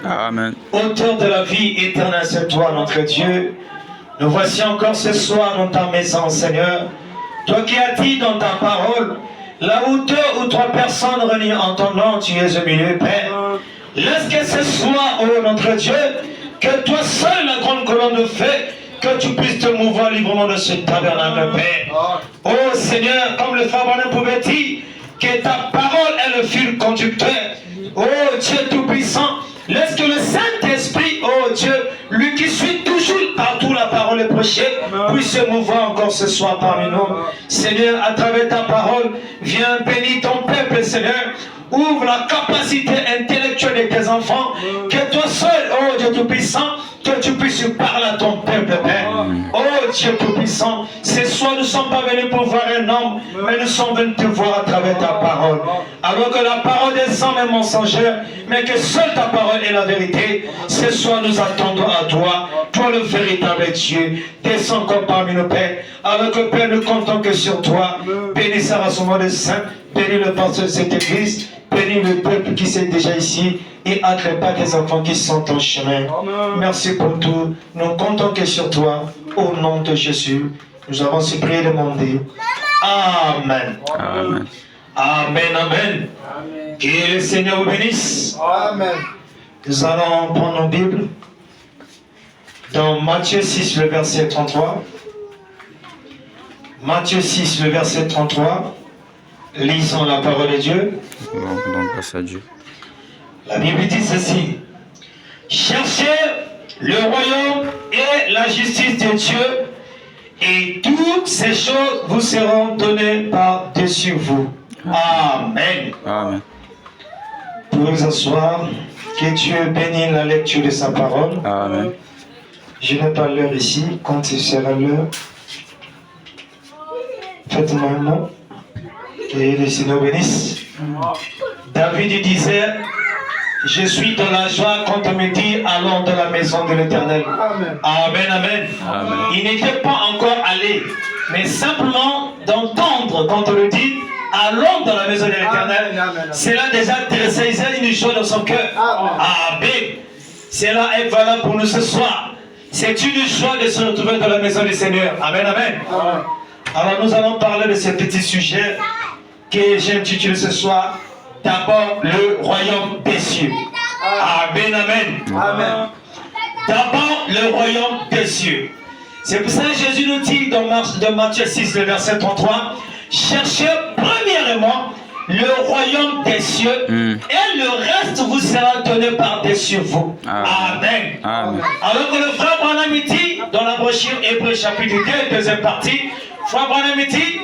Amen. Auteur de la vie éternelle, c'est toi notre Dieu. Nous voici encore ce soir dans ta maison, Seigneur. Toi qui as dit dans ta parole, là où deux ou trois personnes réunies en ton nom, tu es au milieu, Père. Laisse que ce soit, oh notre Dieu, que toi seul, la grande colonne de feu, que tu puisses te mouvoir librement de ce tabernacle, Père. Oh Seigneur, comme le frère Branham pouvait dire, que ta parole est le fil conducteur. Oh Dieu Tout-Puissant, laisse que le Saint-Esprit, oh Dieu, lui qui suit toujours partout la parole est prêchée, puisse se mouvoir encore ce soir parmi nous. Seigneur, à travers ta parole, viens bénir ton peuple, Seigneur. Ouvre la capacité intellectuelle de tes enfants, que toi seul, oh Dieu Tout-Puissant, que tu puisses parler à ton peuple, Père. Oh Dieu Tout-Puissant, ce soir nous ne sommes pas venus pour voir un homme, mais nous sommes venus te voir à travers ta parole. Alors que la parole des hommes est mensongère, mais que seule ta parole est la vérité, ce soir nous attendons à toi, toi le véritable Dieu. Descends encore parmi nos pères, alors que Père, nous comptons que sur toi. Bénis ce rassemblement des saints, bénis le pasteur de cette église, bénis le peuple qui est déjà ici et hâte pas tes enfants qui sont en chemin. Merci pour tout. Nous comptons que sur toi. Au nom de Jésus, nous avons si prié et demandé. Amen. Amen. Amen. Amen. Que le Seigneur vous bénisse. Amen. Nous allons prendre nos Bibles dans Matthieu 6, le verset 33. Matthieu 6, le verset 33. Lisons la parole de Dieu. Donc, grâce à Dieu. La Bible dit ceci. Cherchez le royaume et la justice de Dieu, et toutes ces choses vous seront données par-dessus vous. Amen. Amen. Pour vous asseoir, que Dieu bénisse la lecture de sa parole. Amen. Je n'ai pas l'heure ici, quand il sera l'heure, faites-moi un mot. Que le Seigneur bénisse. David disait, je suis dans la joie quand on me dit, allons dans la maison de l'Éternel. Amen. Amen, amen. Amen. Il n'était pas encore allé, mais simplement d'entendre quand on le dit, allons dans la maison de l'Éternel. Cela déjà saisissait une joie dans son cœur. Amen. Cela est valable pour nous ce soir. C'est une joie de se retrouver dans la maison du Seigneur. Amen, amen. Amen. Alors nous allons parler de ce petit sujet que j'ai intitulé ce soir, d'abord le royaume des cieux. Amen, amen. Amen. D'abord le royaume des cieux. C'est pour ça que Jésus nous dit dans Matthieu 6, le verset 33, cherchez premièrement le royaume des cieux et le reste vous sera donné par-dessus vous. Amen. Amen. Alors que le frère Branham dit dans la brochure Hébreux chapitre 2, deuxième partie, frère Branham dit,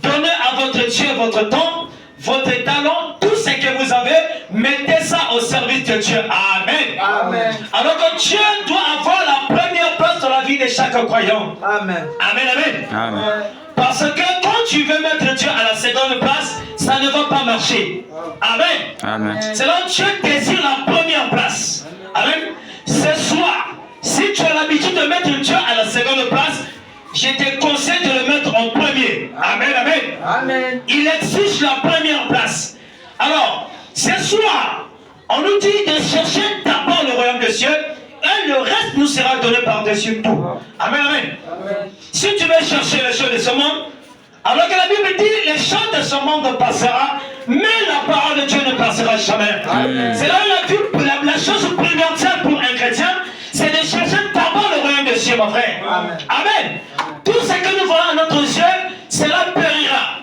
donnez à votre Dieu votre temps, votre talent, tout ce que vous avez, mettez ça au service de Dieu. Amen. Amen. Alors que Dieu doit avoir la première place dans la vie de chaque croyant. Amen. Amen, amen. Amen. Parce que quand tu veux mettre Dieu à la seconde place, ça ne va pas marcher. Amen. Amen. C'est là que Dieu désire la première place. Amen. Ce soir, si tu as l'habitude de mettre Dieu à la seconde place, je te conseille de le mettre en premier. Amen, amen. Amen. Il exige la première place. Alors, ce soir, on nous dit de chercher d'abord le royaume des cieux et le reste nous sera donné par-dessus tout. Amen, amen. Amen. Si tu veux chercher les choses de ce monde, alors que la Bible dit les choses de ce monde passera, mais la parole de Dieu ne passera jamais. C'est là la chose primordiale pour un chrétien, c'est de chercher d'abord le royaume des cieux, mon frère. Amen. Amen. Tout ce que nous voyons à notre yeux, cela périra.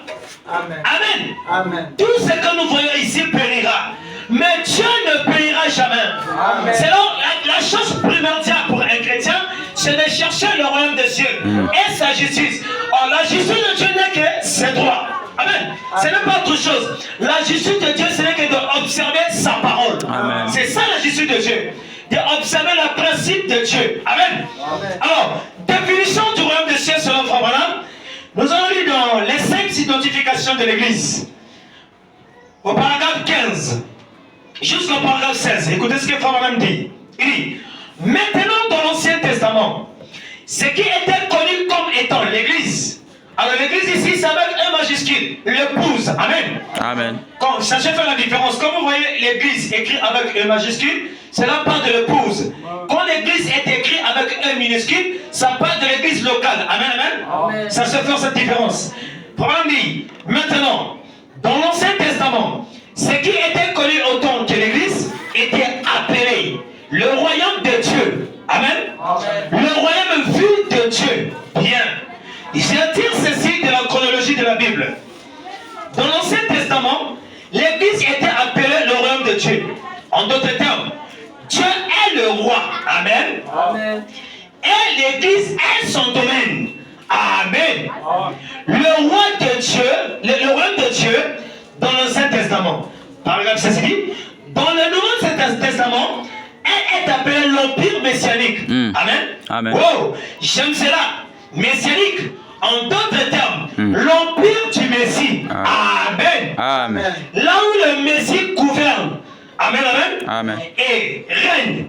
Amen. Amen. Tout ce que nous voyons ici périra. Mais Dieu ne périra jamais. C'est donc la chose primordiale pour un chrétien, c'est de chercher le royaume de Dieu et sa justice. Or, la justice de Dieu n'est que ses droits. Amen. Ce n'est pas autre chose. La justice de Dieu, ce n'est que d'observer sa parole. C'est ça la justice de Dieu. D'observer le principe de Dieu. Amen. Alors, définition du royaume de Dieu selon Frère Branham. Nous allons lire dans les 5 identifications de l'Église. Au paragraphe 15 jusqu'au paragraphe 16. Écoutez ce que Frère Branham dit. Il dit, maintenant dans l'Ancien Testament, ce qui était connu comme étant l'Église. Alors l'Église ici, c'est avec un majuscule, l'épouse. Amen. Amen. Quand sachez faire la différence. Comme vous voyez l'Église écrite avec un majuscule, cela parle de l'épouse. Quand l'Église est écrite avec un minuscule, ça parle de l'Église locale. Amen, amen. Ça se fait cette différence. Problème dit, maintenant, dans l'Ancien Testament, ce qui était connu autant que l'Église était appelé le royaume de Dieu. Amen. Le royaume vu de Dieu. Bien. Je tire ceci de la chronologie de la Bible. Dans l'Ancien Testament, l'Église était appelée le royaume de Dieu. En d'autres termes, Dieu est le roi. Amen. Amen. Et l'Église est son domaine. Amen. Le roi de Dieu, le royaume de Dieu, dans l'Ancien Testament. Paragraphe 16 dit, dans le Nouveau Testament, elle est appelée l'Empire messianique. Amen. Amen. Wow, j'aime cela. Messianique, en d'autres termes, l'Empire du Messie. Amen. Amen. Là où le Messie gouverne. Amen, amen. Amen. Et règne.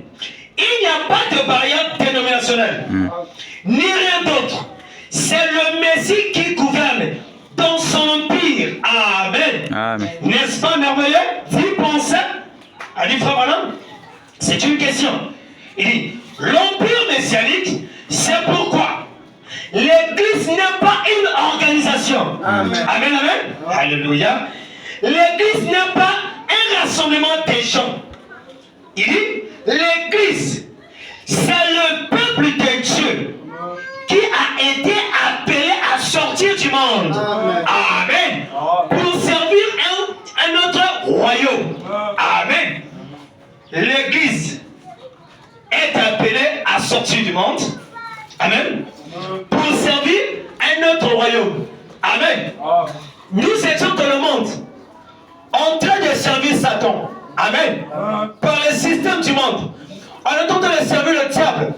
Il n'y a pas de barrière dénominationnelle. Ni rien d'autre. C'est le Messie qui gouverne dans son empire. Amen. Amen. N'est-ce pas merveilleux? Vous pensez? A dit Frère Branham, c'est une question. Il dit, l'empire messianique, c'est pourquoi l'Église n'est pas une organisation. Amen. Amen, amen. Alléluia. L'Église n'est pas un rassemblement des gens. Il dit, l'Église, c'est le peuple de Dieu qui a été appelé à sortir du monde. Amen. Pour servir un autre royaume. Amen. L'Église est appelée à sortir du monde. Amen. Pour servir un autre royaume. Amen. Nous étions dans le monde en train de servir Satan. Amen. Par le système du monde. On est en train de servir le diable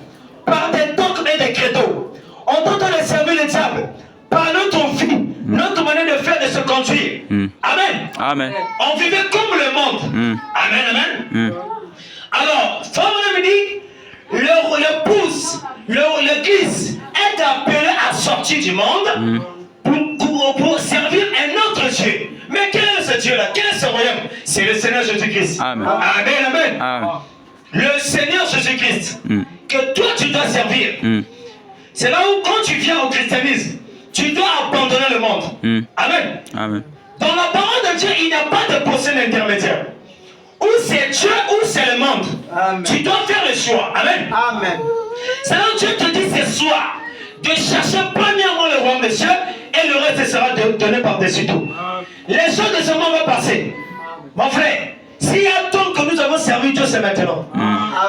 par des dogmes et des credos. On est en train de servir le diable par notre vie, notre manière de faire, de se conduire. Amen. Amen. On vivait comme le monde. Amen, amen. Alors, Frère me dit, l'épouse, l'Église est appelée à sortir du monde pour servir un autre Dieu. Mais quel est ce Dieu-là? Quel est ce royaume? C'est le Seigneur Jésus-Christ. Amen. Amen, amen. Amen. Le Seigneur Jésus-Christ que toi tu dois servir. C'est là où quand tu viens au christianisme, tu dois abandonner le monde. Amen. Amen. Dans la parole de Dieu, il n'y a pas de procès intermédiaire. Ou c'est Dieu ou c'est le monde. Amen. Tu dois faire le choix. Amen. Amen. C'est là où Dieu te dit ce soir de chercher premièrement le royaume de Dieu et le reste sera donné par-dessus tout. Les choses de ce monde vont passer. Mon frère, s'il y a tant que nous avons servi Dieu, c'est maintenant.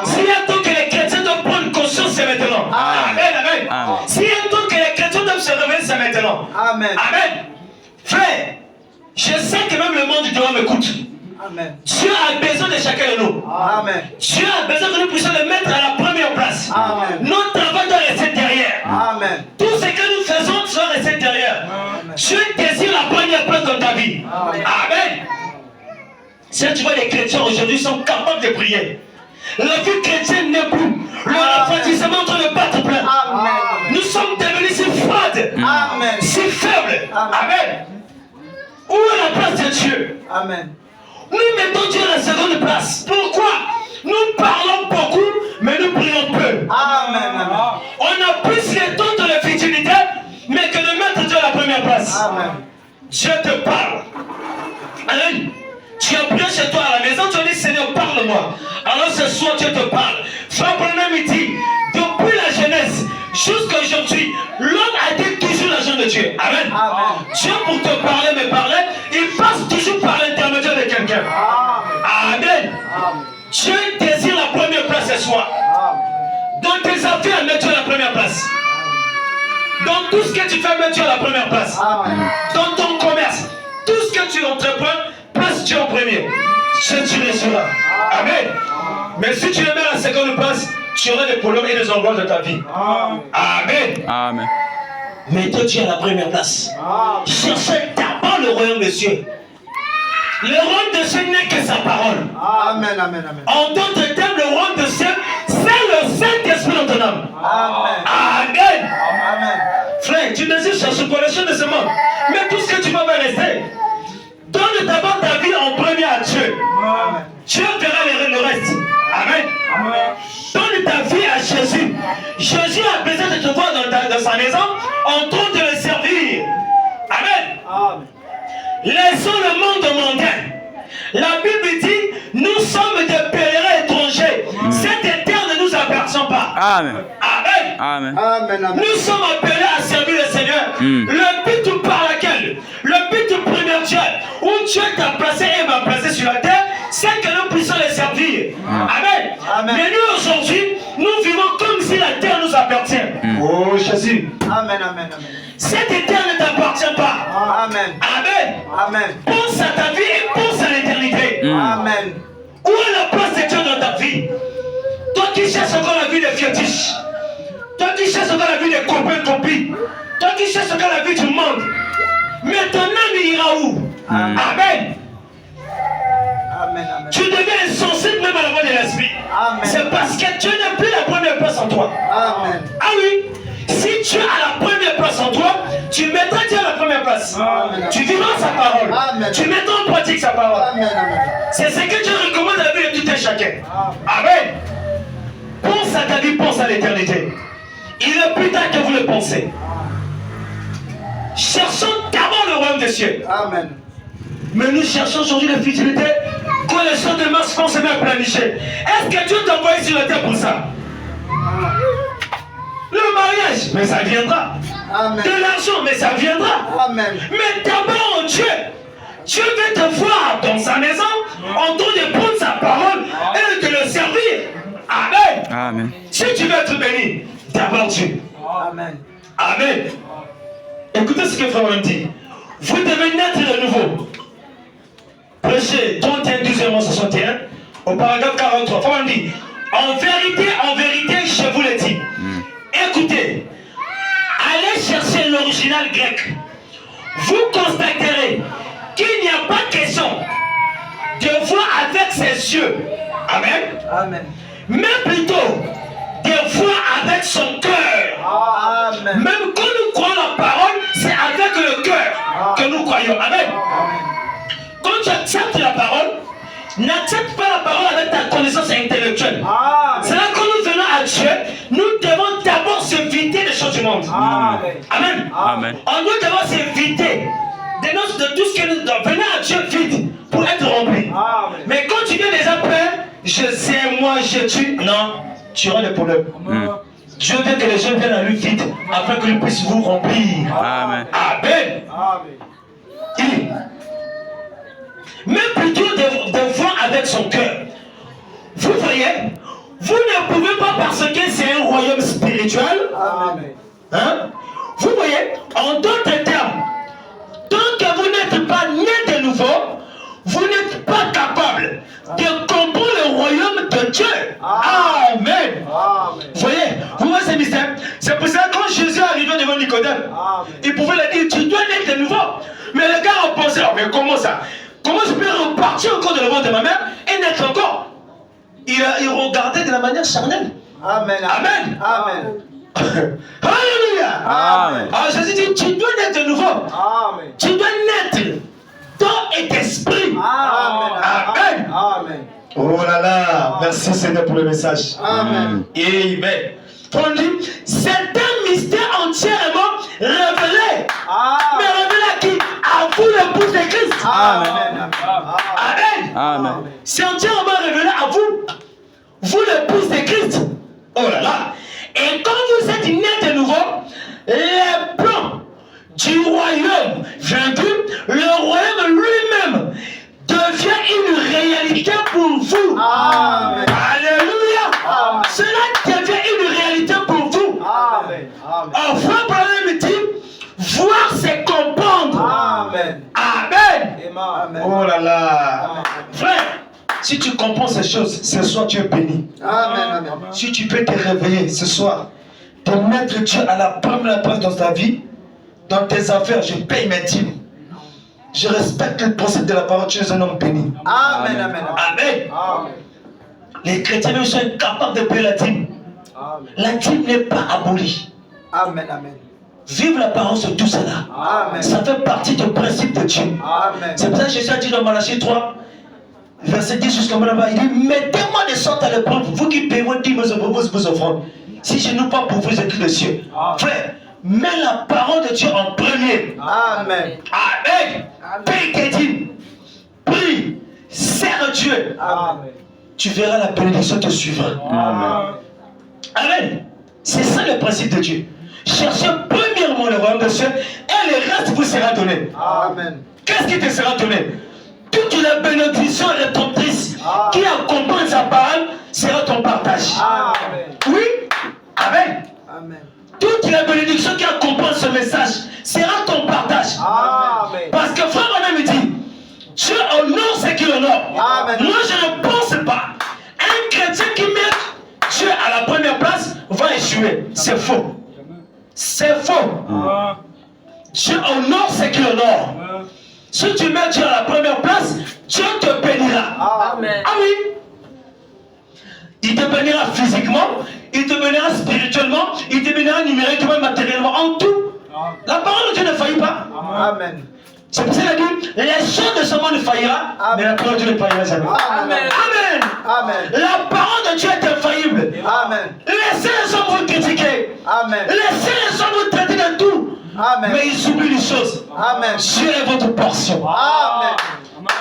S'il y a tant que les chrétiens doivent prendre conscience, c'est maintenant. Amen, amen. S'il y a tant que les chrétiens doivent se réveiller, c'est maintenant. Amen. Amen. Frère, je sais que même le monde du doigt m'écoute. Amen. Dieu a besoin de chacun de nous. Amen. Dieu a besoin que nous puissions le mettre à la première place. Amen. Notre travail doit rester derrière. Amen. Tout ce que nous faisons doit rester derrière. Dieu désire la première place dans ta vie. Amen. Si tu vois les chrétiens aujourd'hui sont capables de prier. La vie chrétienne n'est plus. Le refroidissement est en train de battre plein. Amen. Nous sommes devenus si froides, Amen. si faibles. Amen. Où est la place de Dieu? Amen. Nous mettons Dieu à la seconde place. Pourquoi? Nous parlons beaucoup, mais nous prions peu. Amen. On a plus le temps de la fidélité, mais que de mettre Dieu à la première place. Amen. Dieu te parle. Amen. Tu as prié chez toi à la maison, tu as dit Seigneur, parle-moi. Alors ce soir, Dieu te parle. Frère Branham dit, depuis la jeunesse jusqu'à aujourd'hui, l'homme a été toujours l'agent de Dieu. Amen. Amen. Dieu pour te parler, me parler tout ce que tu fais, mets Dieu à la première place. Dans ton commerce, tout ce que tu entreprends, place Dieu en premier. Tu réussiras. Amen. Mais si tu le mets à la seconde place, tu auras des problèmes et des angoisses de ta vie. Amen. Amen. Mets Dieu à la première place. Cherchez d'abord le royaume de Dieu. Le royaume de Dieu n'est que sa parole. Amen, amen, amen. En d'autres termes, le royaume de Dieu, c'est le Saint-Esprit dans ton âme. Amen. Amen. Amen. Frère, tu désires chercher connaissance de ce monde. Mais tout ce que tu vas rester, donne d'abord ta vie en premier à Dieu. Amen. Dieu verra le reste. Amen. Amen. Donne ta vie à Jésus. Jésus a besoin de te voir dans sa maison en train de le servir. Amen. Amen. Laissons le monde mondain. La Bible dit, nous sommes des pèlerins étrangers. Cette terre ne nous appartient pas. Amen. Amen. Amen. Amen. Amen. Nous sommes appelés à servir le Seigneur. Le but par lequel, le but primordial où Dieu t'a placé et m'a placé sur la terre, c'est que nous puissions les servir. Amen. Amen. Mais nous aujourd'hui, nous vivons comme si la terre nous appartient. Oh Jésus. Amen. Amen. Amen. Cette terre ne t'appartient pas. Amen. Amen. Amen. Pense à ta vie et pense à l'éternité. Amen. Où est la place de Dieu dans ta vie? Toi qui cherches encore la vie des fétiches, toi qui cherches encore la vie des copains-copines, toi qui cherches encore la vie du monde, mais ton âme ira où? Amen. Amen. Amen. Tu deviens insensible même à la voix de l'esprit. Amen. C'est parce que Dieu n'a plus la première place en toi. Amen. Ah oui, si Dieu a la première place en toi, tu mettras Dieu à la première place. Amen. Tu vivras sa parole. Amen. Tu mettras en pratique sa parole. Amen. Amen. C'est ce que Dieu recommande à la vie de tout un chacun. Amen. Pense à ta vie, pense à l'éternité. Il est plus tard que vous le pensez. Cherchons d'abord le royaume des cieux. Amen. Mais nous cherchons aujourd'hui la futilité. Quand les choses de masse vont se mettre à planifier. Est-ce que Dieu t'a envoyé sur la terre pour ça? Le mariage, mais ça viendra. Amen. De l'argent, mais ça viendra. Amen. Mais d'abord Dieu. Dieu veut te voir dans sa maison en train de prendre sa parole et de le servir. Amen. Amen. Si tu veux être béni, d'abord Dieu. Amen. Amen. Écoutez ce que Frère me dit. Vous devez naître de nouveau. Prêchez 31, 12, 61, au paragraphe 43. Frère me dit, en vérité, je vous le dis. Écoutez, allez chercher l'original grec. Vous constaterez qu'il n'y a pas question de voir avec ses yeux. Amen. Amen. Mais plutôt de voir avec son cœur. Amen. Même quand nous croyons la parole, c'est avec le cœur que nous croyons. Amen. Quand tu acceptes la parole, n'accepte pas la parole avec ta connaissance intellectuelle. C'est là que quand nous venons à Dieu, nous devons d'abord s'éviter des choses du monde. Amen. Amen. Amen. On doit d'abord s'éviter de tout ce que nous devons. Venez à Dieu vite pour être rempli. Amen. Mais quand tu viens déjà prêt, je sais, moi, je tue. Non, tu auras des problèmes. Dieu veut que les gens viennent à lui vite afin qu'il puisse vous remplir. Amen. Amen. Amen. Mais plutôt de voir avec son cœur. Vous voyez, vous ne pouvez pas parce que c'est un royaume spirituel. Amen. Hein? Vous voyez, en d'autres termes, tant que vous n'êtes pas né de nouveau, vous n'êtes pas capable de comprendre le royaume de Dieu. Amen. Amen. Vous voyez, vous voyez ce mystère. C'est pour ça que quand Jésus est arrivé devant Nicodème, il pouvait lui dire, tu dois naître de nouveau. Mais les gars ont pensé, oh, mais comment ça? Comment je peux repartir encore de le ventre de ma mère et naître encore? Il regardait de la manière charnelle. Amen. Amen. Amen. Alléluia. Amen. Alors Jésus dit, tu dois naître de nouveau. Amen. Tu dois naître d'eau et d'esprit. Amen. Amen. Amen. Oh là là, merci Seigneur pour le message. Amen. Amen. On dit, c'est un mystère entièrement révélé. Mais révélé à qui? À vous, l'épouse de Christ. Amen. Amen. Amen. C'est entièrement révélé à vous. Vous, l'épouse de Christ. Oh là là. Et quand vous êtes né de nouveau, les plans du royaume vaincu, le royaume lui-même devient une réalité pour vous. Amen. Alléluia. Amen. Cela devient une réalité pour vous. Amen. Amen. Enfin, par me dit, Amen. Amen. Oh là là. Frère, si tu comprends ces choses, ce soir tu es béni. Amen. Si tu peux te réveiller ce soir, te mettre Dieu à la première place dans ta vie, dans tes affaires, je paye mes dîmes. Je respecte le principe de la parole, tu es un homme béni. Amen. Amen. Les chrétiens même sont incapables de payer la dîme. La dîme n'est pas abolie. Amen. Vive la parole sur tout cela. Amen. Ça fait partie du principe de Dieu. Amen. C'est pour ça que Jésus a dit dans Malachie 3, verset 10 jusqu'à là-bas, il dit, mettez-moi de sorte à l'épreuve, vous qui payez vos dîmes et vos offrandes. Si je n'ai pas pour vous écrit le ciel. Frère, mets la parole de Dieu en premier. Amen. Amen. Paye tes dîmes. Prie. Sers Dieu. Amen. Tu verras la bénédiction te suivra. Amen. Amen. C'est ça le principe de Dieu. Cherchez premièrement le royaume de Dieu et le reste vous sera donné. Amen. Qu'est-ce qui te sera donné? Toute la bénédiction rédemptrice qui accompagne sa parole sera ton partage. Amen. Oui? Amen. Amen. Toute la bénédiction qui accompagne ce message sera ton partage. Amen. Parce que frère Bonhomme me dit, Dieu honore ce qu'il honore. Amen. Moi je ne pense pas. Un chrétien qui met Dieu à la première place va échouer. C'est faux. C'est faux. Dieu honore ce qu'il honore. Si tu mets Dieu à la première place, Dieu te bénira. Amen. Ah oui. Il te bénira physiquement, il te bénira spirituellement, il te bénira numériquement, matériellement, en tout. La parole de Dieu ne faillit pas. Amen. C'est pour ça qu'il a dit, les choses de ce monde faillira, mais la parole de Dieu ne faillira jamais. Amen. Amen. Amen. La parole de Dieu est infaillible. Amen. Laissez les hommes vous critiquer. Amen. Laissez les hommes vous traiter de tout. Amen. Mais ils oublient les choses. Amen. Dieu est votre portion. Amen.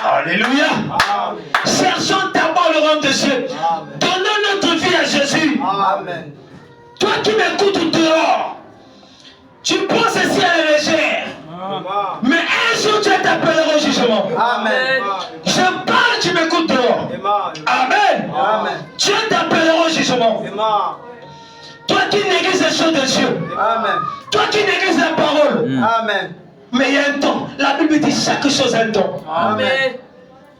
Alléluia. Amen. Cherchons d'abord le royaume de Dieu. Amen. Donnons notre vie à Jésus. Amen. Toi qui m'écoutes dehors, tu prends ceci à la légère. Mais un jour tu t'appelleras au jugement. Amen. Je parle, tu m'écoutes dehors. Amen. Amen. Dieu t'appellera au jugement. Toi qui négliges les choses de Dieu. Amen. Toi qui négliges la parole. Amen. Mais il y a un temps. La Bible dit chaque chose a un temps. Amen.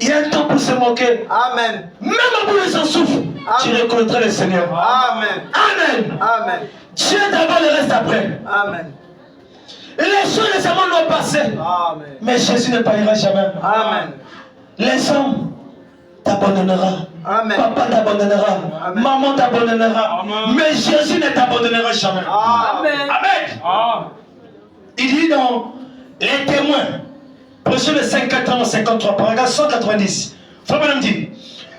Il y a un temps pour se moquer. Amen. Même au bout de son souffle, tu reconnaîtras le Seigneur. Amen. Amen. Amen. Dieu d'abord, le reste après. Amen. Les choses de ce monde vont passer. Amen. Mais Jésus ne pariera jamais. Amen. Les hommes t'abandonneront. Amen. Papa t'abandonnera. Amen. Maman t'abandonnera. Mais Jésus ne t'abandonnera jamais. Amen. Amen. Il dit dans les témoins, Prochain de 53, paragraphe 190. Frère Madame dit,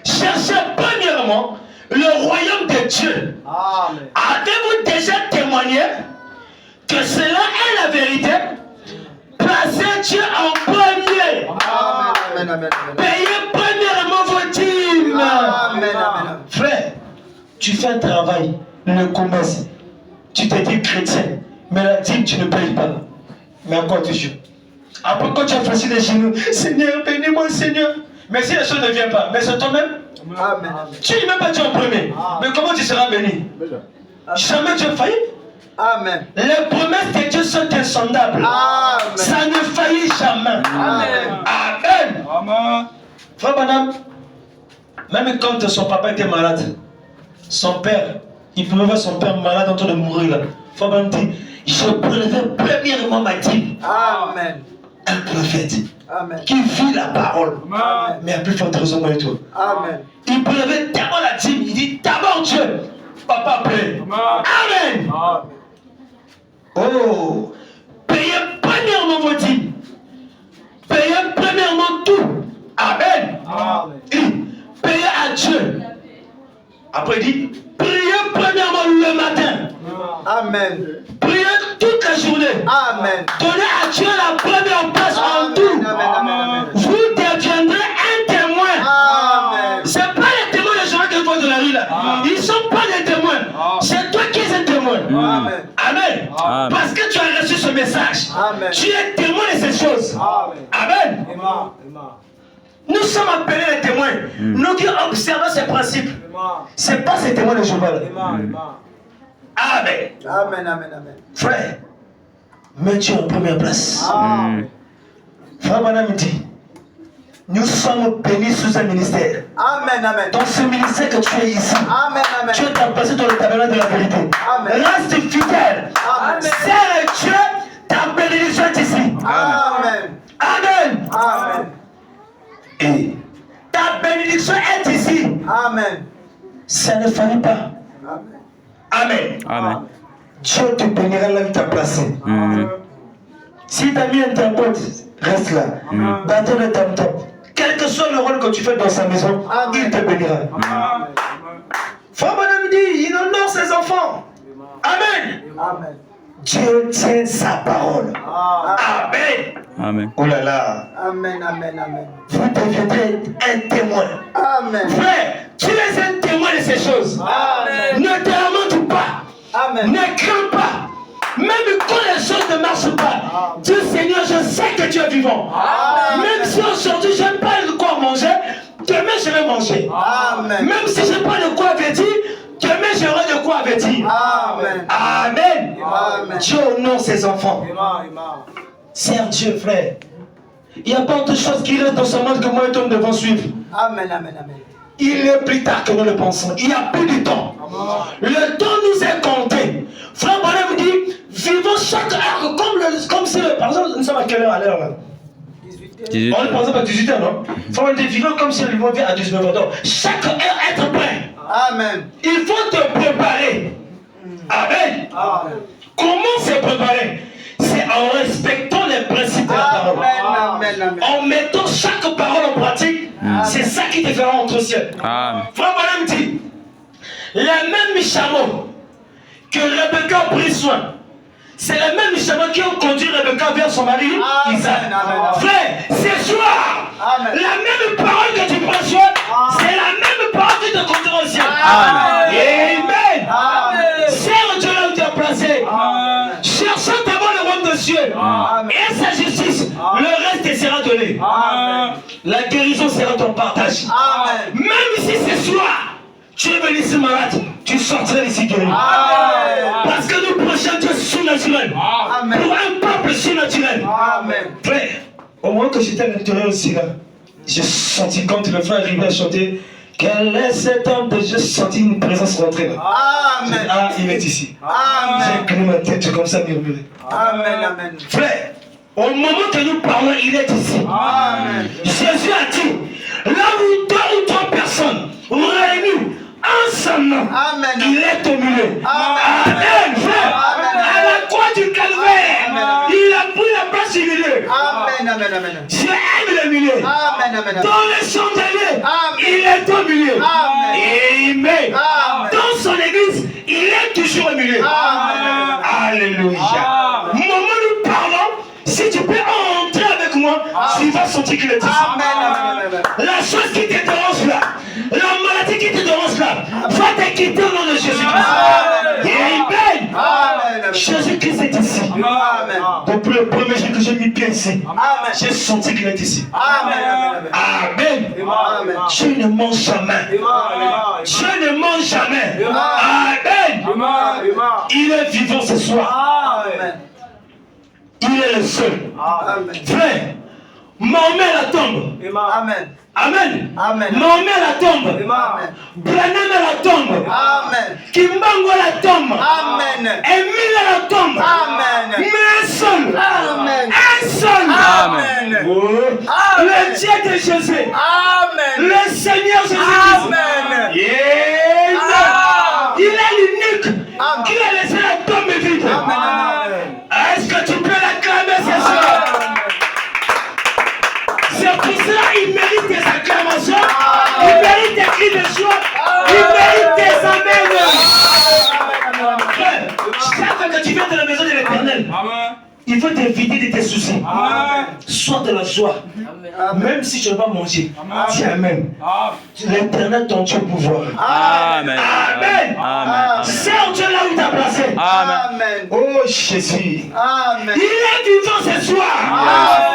cherchez premièrement le royaume de Dieu. Amen. Avez-vous déjà témoigné que cela est la vérité? Placez Dieu en premier. Amen. Amen. Payez premièrement vos dîmes. Amen. Amen. Frère, tu fais un travail, le commerce. Tu te dis chrétien, mais la dîme, tu ne payes pas. Mais encore toujours. Après, quand tu as facile les genoux, Seigneur, bénis-moi, Seigneur. Mais si les choses ne viennent pas, mais c'est toi-même. Amen. Tu n'es même pas Dieu en premier. Mais comment tu seras béni? Jamais Dieu faillit. Amen. Les promesses de Dieu sont insondables. Amen. Ça ne faillit jamais. Amen. Amen. Amen. Frère Madame, même quand son papa était malade, son père, il pouvait voir son père malade en train de mourir là. Frère Madame dit, je prélevais premièrement ma dîme. Amen. Un prophète Amen. qui vit la parole. Amen. Mais à plus forte raison, moi et toi. Amen. Il prélevait d'abord la dîme. Il dit d'abord Dieu. Papa plaît. Amen. Oh. Payez premièrement vos dîmes. Payez premièrement tout. Amen. Amen. Il dit, payez à Dieu. Après il dit, priez premièrement le matin. Amen. Priez toute la journée. Amen. Donnez à Dieu la première place en tout. Amen. Vous deviendrez un témoin. Amen. C'est pas les témoins des gens qui voient de la rue là. Ils sont pas des témoins. C'est toi qui es un témoin. Amen. Amen. Amen. Parce que tu as reçu ce message. Amen. Tu es témoin de ces choses. Amen. Amen. Amen. Nous sommes appelés les témoins. Nous qui observons ces principes. C'est pas ces témoins de Jéhovah là. Amen. Amen. Amen. Frère, mets Dieu en première place. Amen. Frère Madame dit, Nous sommes bénis sous un ministère. Amen, amen. Dans ce ministère que tu es ici, Amen, amen. Dieu t'a placé dans le tabernacle de la vérité. Amen. Reste fidèle. Amen. Sers Dieu, ta bénédiction est ici. Amen. Amen. Amen. Et ta bénédiction est ici. Amen. Ça ne faillit pas. Amen. Amen. Amen. Dieu te bénira là où tu as placé. Si tu as mis un tam-tam, reste là. Bâton le tam-tam. Quel que soit le rôle que tu fais dans sa maison, il te bénira. Frère Bonhomme dit, il honore ses enfants. Amen. Amen. Dieu tient sa parole. Amen. Amen. Oh là là. Amen, amen, amen. Vous deviendrez un témoin. Amen. Frère, tu es un témoin de ces choses. Amen. Ne te lamente pas. Amen. Ne crains pas. Même quand les choses ne marchent pas, Dieu Seigneur, je sais que tu es vivant. Amen. Même si aujourd'hui je n'ai pas de quoi manger, demain je vais manger. Amen. Même si je n'ai pas de quoi vêtir, demain j'aurai de quoi vêtir. Amen. Amen. Amen. Dieu honore ses enfants. Sers Dieu, frère. Il n'y a pas autre chose qui reste dans ce monde que moi et toi nous devons suivre. Amen, amen, amen. Il est plus tard que nous le pensons. Il n'y a plus de temps. Le temps nous est compté. Frère Bonhomme vous dit, vivons chaque heure comme si par exemple, nous sommes à quelle heure à l'heure là? 18. On est par exemple à 18h, non? Frère Bonhomme dit, vivons comme si le monde vient à 19h. Donc, chaque heure être prêt. Amen. Il faut te préparer. Amen. Amen. Comment se préparer? C'est en respectant les principes de la parole. Amen, amen. En mettant chaque parole en pratique, c'est ça qui te fera entrer au ciel. Amen. Frère Bonhomme dit, les mêmes chameaux que Rebecca a pris soin, c'est les mêmes chameaux qui ont conduit Rebecca vers son mari Isaac. Amen. Frère, ce soir, Amen. la même parole que tu prends soin, c'est la même parole qui te conduira au ciel. Amen. Amen. Amen. Sers Dieu là où tu as placé. Cherchons d'abord le royaume de Dieu et sa justice. Le reste te sera donné. La guérison sera ton partage. Amen. Même si ce soir, tu es venu ici malade, tu sortiras d'ici guéri. Amen. Parce que nous prêchons Dieu surnaturel. Amen. Pour un peuple surnaturel. Amen. Frère, au moment que j'étais à l'intérieur aussi là, j'ai senti quand le frère arrivait à chanter, quel est cet homme de Dieu, j'ai senti une présence rentrer là. Amen. Ah, il est ici. Amen. J'ai incliné ma tête, j'ai comme ça murmuré. Amen, amen. Frère, au moment que nous parlons, il est ici. Amen. Jésus a dit, là où deux ou trois personnes réunies ensemble, Amen. il est au milieu. Amen. Amen, frère. Amen. À la croix du calvaire, Amen. il a pris la place du milieu. Amen, amen, amen. Je aime le milieu. Amen, amen, amen. Dans le chandelier, Amen. il est au milieu. Amen. Amen. Amen. Dans son église, il est toujours au milieu. Amen. Alléluia. Au moment où nous parlons, si tu peux entrer avec moi, tu vas sentir qu'il est ici. Amen, amen, amen. La chose qui te dérange là, la maladie qui te dérange là, va te quitter au nom de Jésus-Christ. Amen. Amen. Jésus-Christ est ici. Amen. Depuis le premier jour que j'ai mis pied ici, Amen. j'ai senti qu'il est ici. Amen, amen, Amen. amen. Dieu ne mange jamais. Dieu ne mange jamais. Amen. Il est vivant ce soir. Amen. Il est le seul. Amen. Frère, Mahomet à la tombe. Amen. Amen. Amen. Mahomet à la tombe. Amen. Branham à la tombe. Amen. Kimbango à la tombe. Amen. Emile à la tombe. Amen. Mais un seul. Amen. Un seul. Amen. Oh. Amen. Le Dieu de Jésus. Amen. Le Seigneur Jésus. Amen. Yeah. Amen. Il est l'unique Amen. qui a laissé la tombe vide. Amen. Est-ce que tu peux l'acclamer ce soir? C'est pour cela qu'il mérite tes acclamations, il mérite tes cris de joie, il mérite tes amens. Frère, chaque fois que tu viens de la maison de l'Éternel, il faut te vider de tes soucis. Sois de la joie. Même si tu ne vas pas manger, dis Amen. L'Éternel ton Dieu pouvoir. Amen. Amen. Amen. Sers Dieu là où il t'a placé. Amen. Oh Jésus. Amen. Il est vivant ce soir.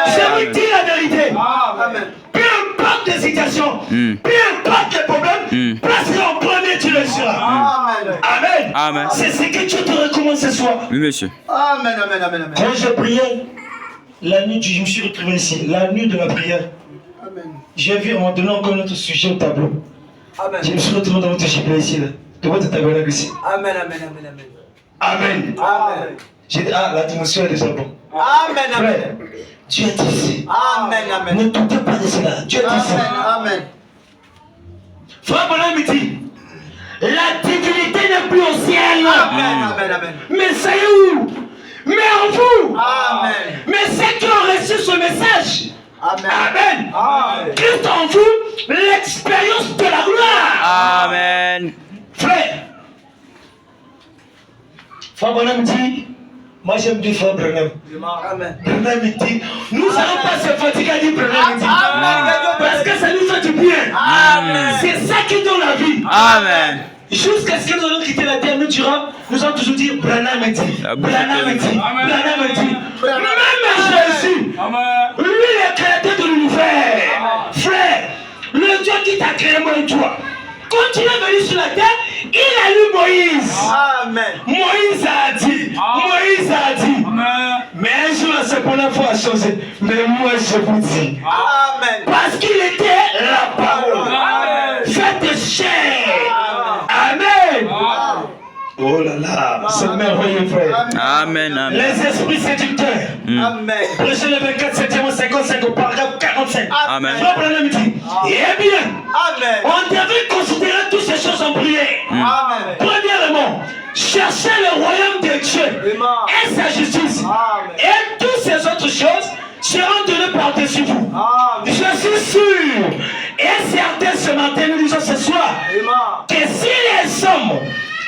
Je vous dis la vérité. Amen. Peu importe les situations, peu importe les problèmes, place-le en premier, tu le seras. Amen. Amen. Amen. C'est ce que Dieu te recommande ce soir. Oui, monsieur. Amen. Amen. Amen. Amen. Quand je priais, la nuit, je me suis retrouvé ici, la nuit de la prière. Amen. J'ai vu, on m'a donné encore notre sujet au tableau. Amen. Je me suis retrouvé dans votre gibet ici, là. De votre tabernacle ici. Amen, amen, amen, amen. Amen. Amen. J'ai dit, ah, l'atmosphère est déjà bonne. Amen, Frère, amen. tu es ici. Amen, amen. Ne doutez pas de cela. Tu es ici. Amen, amen. Frère Bonhomme me dit, la divinité n'est plus au ciel. Amen, amen, amen. Mais c'est où? Mais en vous. Amen. Mais ceux qui ont reçu ce message. Amen. Amen. Amen. Christ en vous, l'expérience de la gloire. Amen. Frère Bonhomme dit, moi j'aime bien Frère Branham. Amen. Branham dit, nous n'allons pas se fatiguer à dire Branham dit. Amen. Parce que ça nous fait du bien. Amen. C'est ça qui donne la vie. Amen. Jusqu'à ce que nous allons quitter la terre, nous dirons, nous allons toujours dire Branham dit. La bouche Branham est dit. pleine. Branham dit. Branham. Même Jésus, lui le créateur de l'univers. Frère, le Dieu qui t'a créé moi et toi, quand il est venu sur la terre, il a lu Moïse. Amen. Moïse a dit. Moïse a dit. Mais un jour, la seconde fois a changé. Mais moi, je vous dis. Amen. Parce qu'il était la parole. Amen. Faites chair. Amen. Oh là là, c'est merveilleux, frère. Amen. Amen. Les esprits séducteurs. Amen. Prêchez le 24, 7e, 55 au paragraphe 45. Amen. Frère Branham dit, eh bien, Amen. on devait considérer toutes ces choses en prière. Amen. Premièrement, chercher le royaume de Dieu et sa justice. Amen. Et toutes ces autres choses seront données par-dessus vous. Amen. Je suis sûr, et certains ce matin, nous disons ce soir, que si les hommes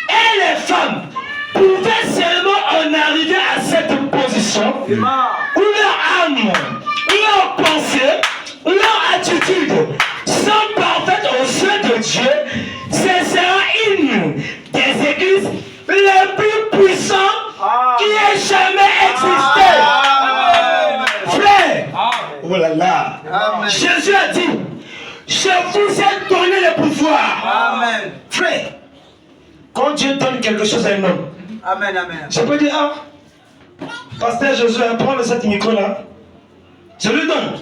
et les femmes pouvaient seulement en arriver à cette position, où leur âme, leur pensée, leur attitude sont parfaites aux yeux de Dieu, ce sera une des églises les plus puissantes qui ait jamais existé. Frère, oh là là, Amen. Jésus a dit, je vous ai donné le pouvoir. Amen. Frère, quand Dieu donne quelque chose à un homme, Amen, amen. je peux dire, ah, pasteur Jésus, prends cette micro-là, je lui donne.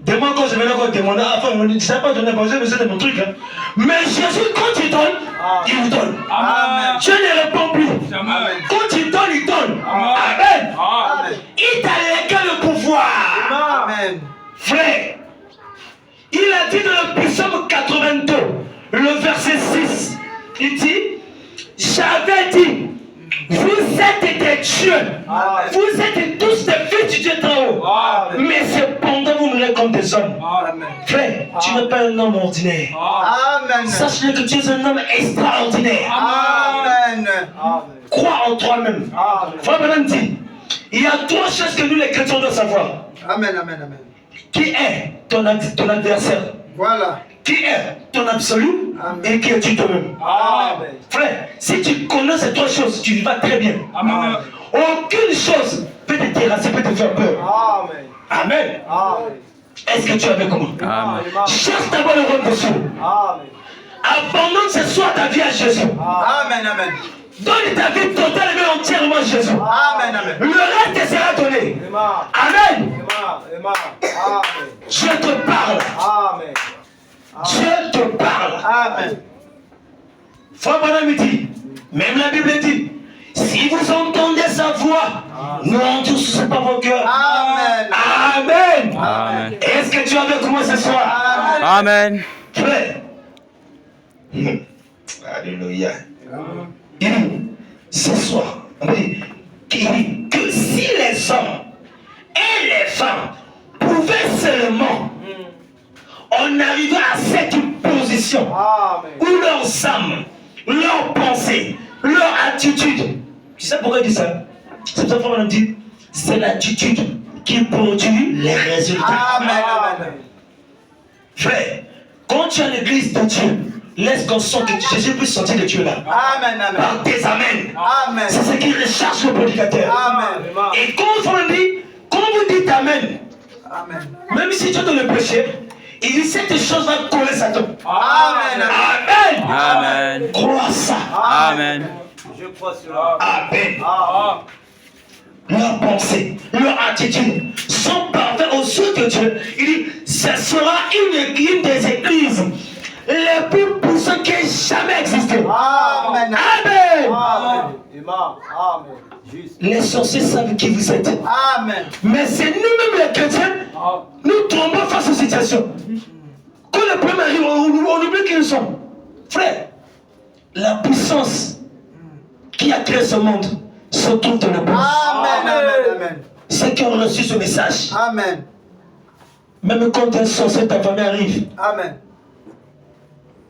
Demain, quand je vais encore demander, enfin, on ne dit pas donner, parce que c'est mon truc. Hein. Mais Jésus, quand il donne, il vous donne. Amen. Dieu ne répond plus. Quand il donne, il donne. Amen. Amen. Il t'a légué le pouvoir. Amen. Frère, il a dit dans le psaume 82, le verset 6, il dit, j'avais dit, vous êtes des dieux, Amen. vous êtes tous des fils du Dieu très haut, Amen. mais cependant vous mourrez comme des hommes. Amen. Frère, tu n'es pas un homme ordinaire. Amen. Sache-le que tu es un homme extraordinaire. Amen. Crois en toi-même. Amen. Frère Branham dit, il y a trois choses que nous les chrétiens doivent savoir. Amen, amen, amen. Qui est ton adversaire? Voilà. Qui est ton absolu? Amen. Et qui es-tu toi-même? Amen. Frère, si tu connais ces trois choses, tu vivras très bien. Amen. Aucune chose peut te terrasser, peut te faire peur. Amen. Amen. Amen. Est-ce que tu es avec moi? Amen. Cherche d'abord le royaume des cieux. Amen. Abandonne ce soir ta vie à Jésus. Amen, amen. Donne ta vie totalement et entièrement à Jésus. Amen, amen. Le reste te sera donné. Amen. Dieu te parle. Amen. Dieu te parle. Amen. Frère Branham dit, même la Bible dit, si vous entendez sa voix, ne endurcissez pas vos cœurs. Amen. Amen. Amen. Est-ce que tu es avec moi ce soir? Amen. Frère. Alléluia. Il dit, ce soir, il dit que si les hommes et les femmes pouvaient seulement en arriver à cette position Amen. où leurs âmes, leurs pensées, leur attitude, tu sais pourquoi il dit ça? C'est pour ça qu'on dit, c'est l'attitude qui produit les résultats. Amen. Amen. Frère, quand tu es à l'église de Dieu, laisse qu'on sente que Jésus puisse sentir que tu es là. Amen. Amen. Par tes amens. Amen. C'est ce qui recharge le prédicateur. Amen. Et quand vous dites, quand vous dites amen, Amen. même si tu es dans le péché, il dit cette chose va coller Satan. Amen. Amen. Amen. Crois ça. Amen. Je crois cela. Amen. Amen. Leurs pensées, leur attitude sont parfaites aux yeux de Dieu. Il dit, ce sera une des églises les plus puissantes qui ait jamais existé. Amen. Amen. Amen. Amen. Juste. Les sorciers savent qui vous êtes. Amen. Mais c'est nous-mêmes les chrétiens, nous tombons face aux situations. Quand le problème arrive, on oublie qui nous sommes. Frère, la puissance qui a créé ce monde se trouve dans le monde. Amen. Amen. Amen. Ceux qui ont reçu ce message, Amen. même quand un sorcier, ta famille arrive, Amen.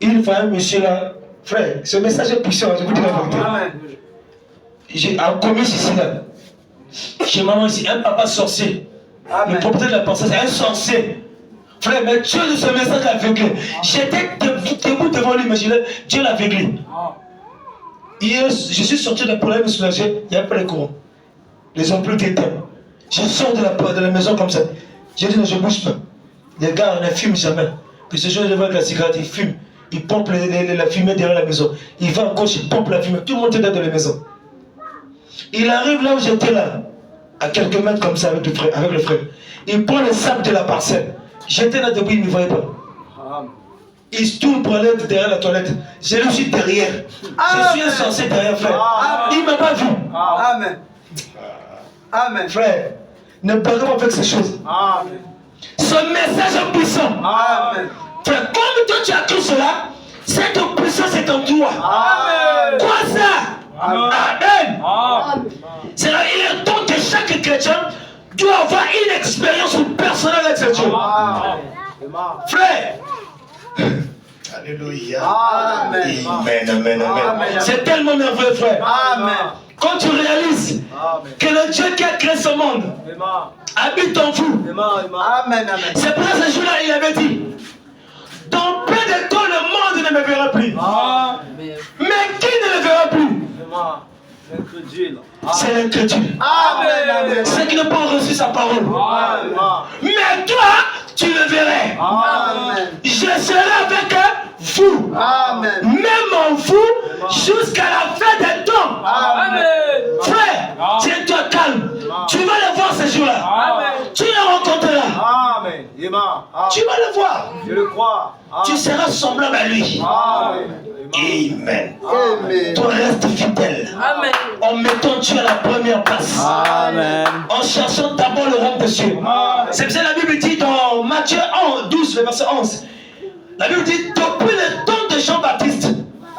il va un monsieur là, frère, ce message est puissant, je vous dis la vérité. Amen. J'ai un commis ici là, chez maman ici, un papa sorcier, Amen. le propriétaire de la pensée, c'est un sorcier. Frère, mais Dieu de ce message l'a aveuglé. J'étais debout devant lui, mais Dieu l'a aveuglé. Hier, je suis sorti d'un problème soulagé, il n'y a pas de courant. Les ampoules étaient éteintes. Je sors de la maison comme ça. J'ai dit, non, je ne bouge pas. Les gars, on ne fume jamais. Puis ce jour, je vois avec la cigarette, il fume. Il pompe la fumée derrière la maison. Il va à gauche, il pompe la fumée. Tout le monde était dans la maison. Il arrive là où j'étais là, à quelques mètres comme ça avec le frère. Il prend le sable de la parcelle. J'étais là debout, il ne me voyait pas. Amen. Il se tourne pour aller derrière la toilette. Je le suis derrière. Je suis un sorcier derrière, frère. Il ne m'a pas vu. Amen. Amen. Frère, ne parlez pas avec ces choses. Amen. Ce message est puissant. Amen. Frère, comme toi tu as cru cela, cette puissance est en toi. Amen. Quoi ça? Amen. Amen. C'est là, il est temps que chaque chrétien doit avoir une expérience personnelle avec ce Dieu. Amen. Frère. Alléluia. Amen. Amen, amen, amen. Amen. C'est tellement merveilleux, frère. Amen. Quand tu réalises Amen. que le Dieu qui a créé ce monde habite en vous. Amen. Amen. C'est pour ce jour-là, il avait dit, dans peu de temps, le monde ne me verra plus. Amen. Mais qui ne le verra plus? C'est l'incrédule. Amen. Ceux qui n'ont pas reçu sa parole. Amen. Mais toi, tu le verrais. Amen. Je serai avec vous. Amen. Même en vous, jusqu'à la fin des temps. Amen. Frère, tiens-toi calme. Tu vas le voir ce jour-là. Amen. Tu le rencontreras. Amen. Tu vas le voir. Je le crois. Tu seras semblable à lui. Amen. Amen. Amen. Toi, reste fidèle. Amen. En mettant Dieu à la première place. Amen. En cherchant d'abord le royaume de Dieu. C'est pour ça que la Bible dit dans Matthieu 12, le verset 11. La Bible dit, depuis le temps de Jean-Baptiste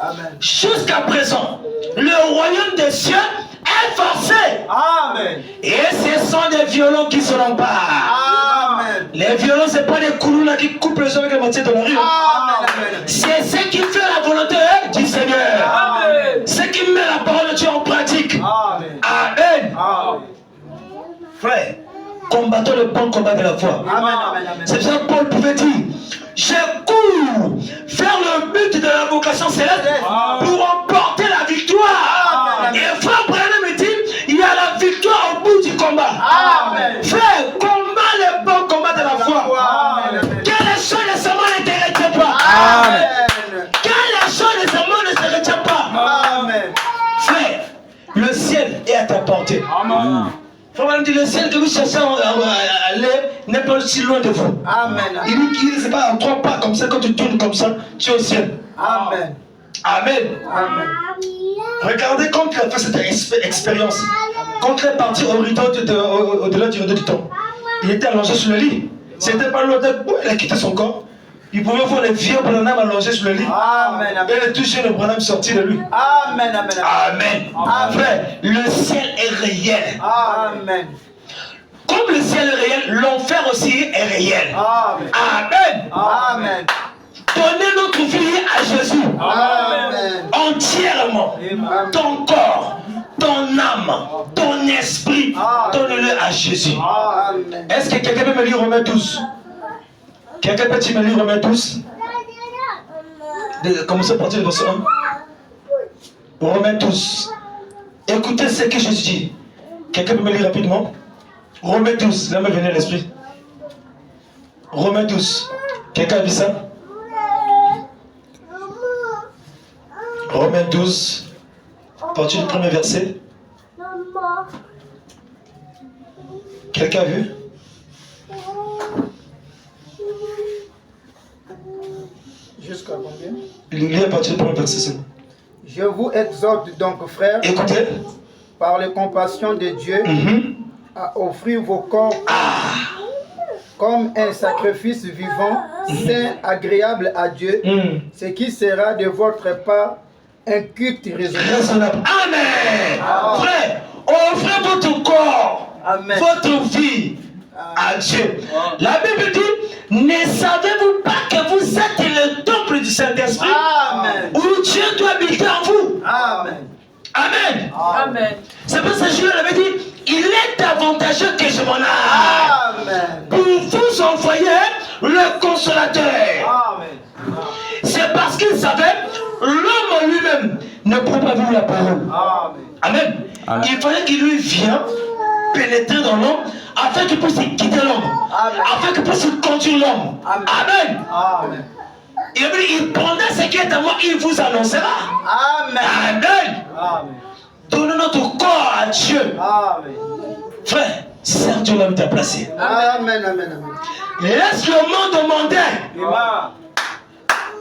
Amen. jusqu'à présent, le royaume des cieux est forcé. Amen. Et ce sont des violents qui se l'emparent. Amen. Les violents, ce n'est pas des coulous là qui coupent les hommes avec les moitiés de la rue. Amen. C'est ce qui fait la volonté du Seigneur. Amen. Ce qui met la parole de Dieu en pratique. Amen. Amen. Amen. Frère, combattons le bon combat de la foi. Amen. C'est pour ça que Paul pouvait dire, je cours vers le but de la vocation céleste pour emporter la victoire. Amen. Et frère Branham me dit, il y a la victoire au bout du combat. Amen. Frère, combat le bon combat de la foi. Amen. Que les choses de ce monde ne te retiennent pas. Amen. Que les choses de ce monde ne te retiennent pas. Amen. Frère, le ciel est à ta portée. Amen. Frère Branham dit, le ciel que vous cherchez à aller n'est pas si loin de vous. Amen. Il dit qu'il n'est pas en 3 pas comme ça, quand tu tournes comme ça, tu es au ciel. Amen. Amen. Amen. Regardez quand il a fait cette expérience. Quand il est parti au-delà du rideau du temps, il était allongé sur le lit. C'était pas l'autre, il a quitté son corps. Il pouvait voir les vieux Branham allongés sur le lit. Amen. Et le tout jeune Branham sorti de lui. Amen. Amen. Amen. Frère, le ciel est réel. Amen. Comme le ciel est réel, l'enfer aussi est réel. Amen. Amen. Amen. Donnez notre vie à Jésus. Amen. Entièrement. Amen. Ton corps, ton âme, ton esprit, donne-le à Jésus. Amen. Est-ce que quelqu'un peut me lire Romains 12? Quelqu'un peut-il me lire Romains 12? Commencez à partir du verset 1. Romains 12. Écoutez ce que Jésus dit. Quelqu'un peut me lire rapidement? Romains 12, là me venait à l'esprit. Romains 12. Quelqu'un a vu ça? Romains 12, à partir du premier verset. Quelqu'un a vu? Jusqu'à combien? Lisez à partir du premier verset seulement. Je vous exhorte donc, frères, Écoutez. par les compassions de Dieu, à offrir vos corps comme un sacrifice vivant, saint, agréable à Dieu, ce qui sera de votre part un culte raisonnable. Amen. Frère, offrez votre corps, votre vie à Dieu. La Bible dit, ne savez-vous pas que vous êtes le temple du Saint-Esprit où Dieu doit habiter en vous? Amen. Amen. Amen. C'est pour ça que Jésus avait dit, il est avantageux que je m'en aille pour vous envoyer le consolateur. Amen. C'est parce qu'il savait, l'homme en lui-même ne peut pas vivre la parole. Amen. Amen. Il fallait qu'il lui vienne pénétrer dans l'homme afin qu'il puisse quitter l'homme, afin qu'il puisse conduire l'homme. Amen. Amen. Il prendra ce qui est à moi, il vous annoncera. Amen. Amen. Amen. Donnons notre corps à Dieu. Amen. Frère, sers Dieu là où tu as placé. Amen. Amen. Laisse le monde mondain.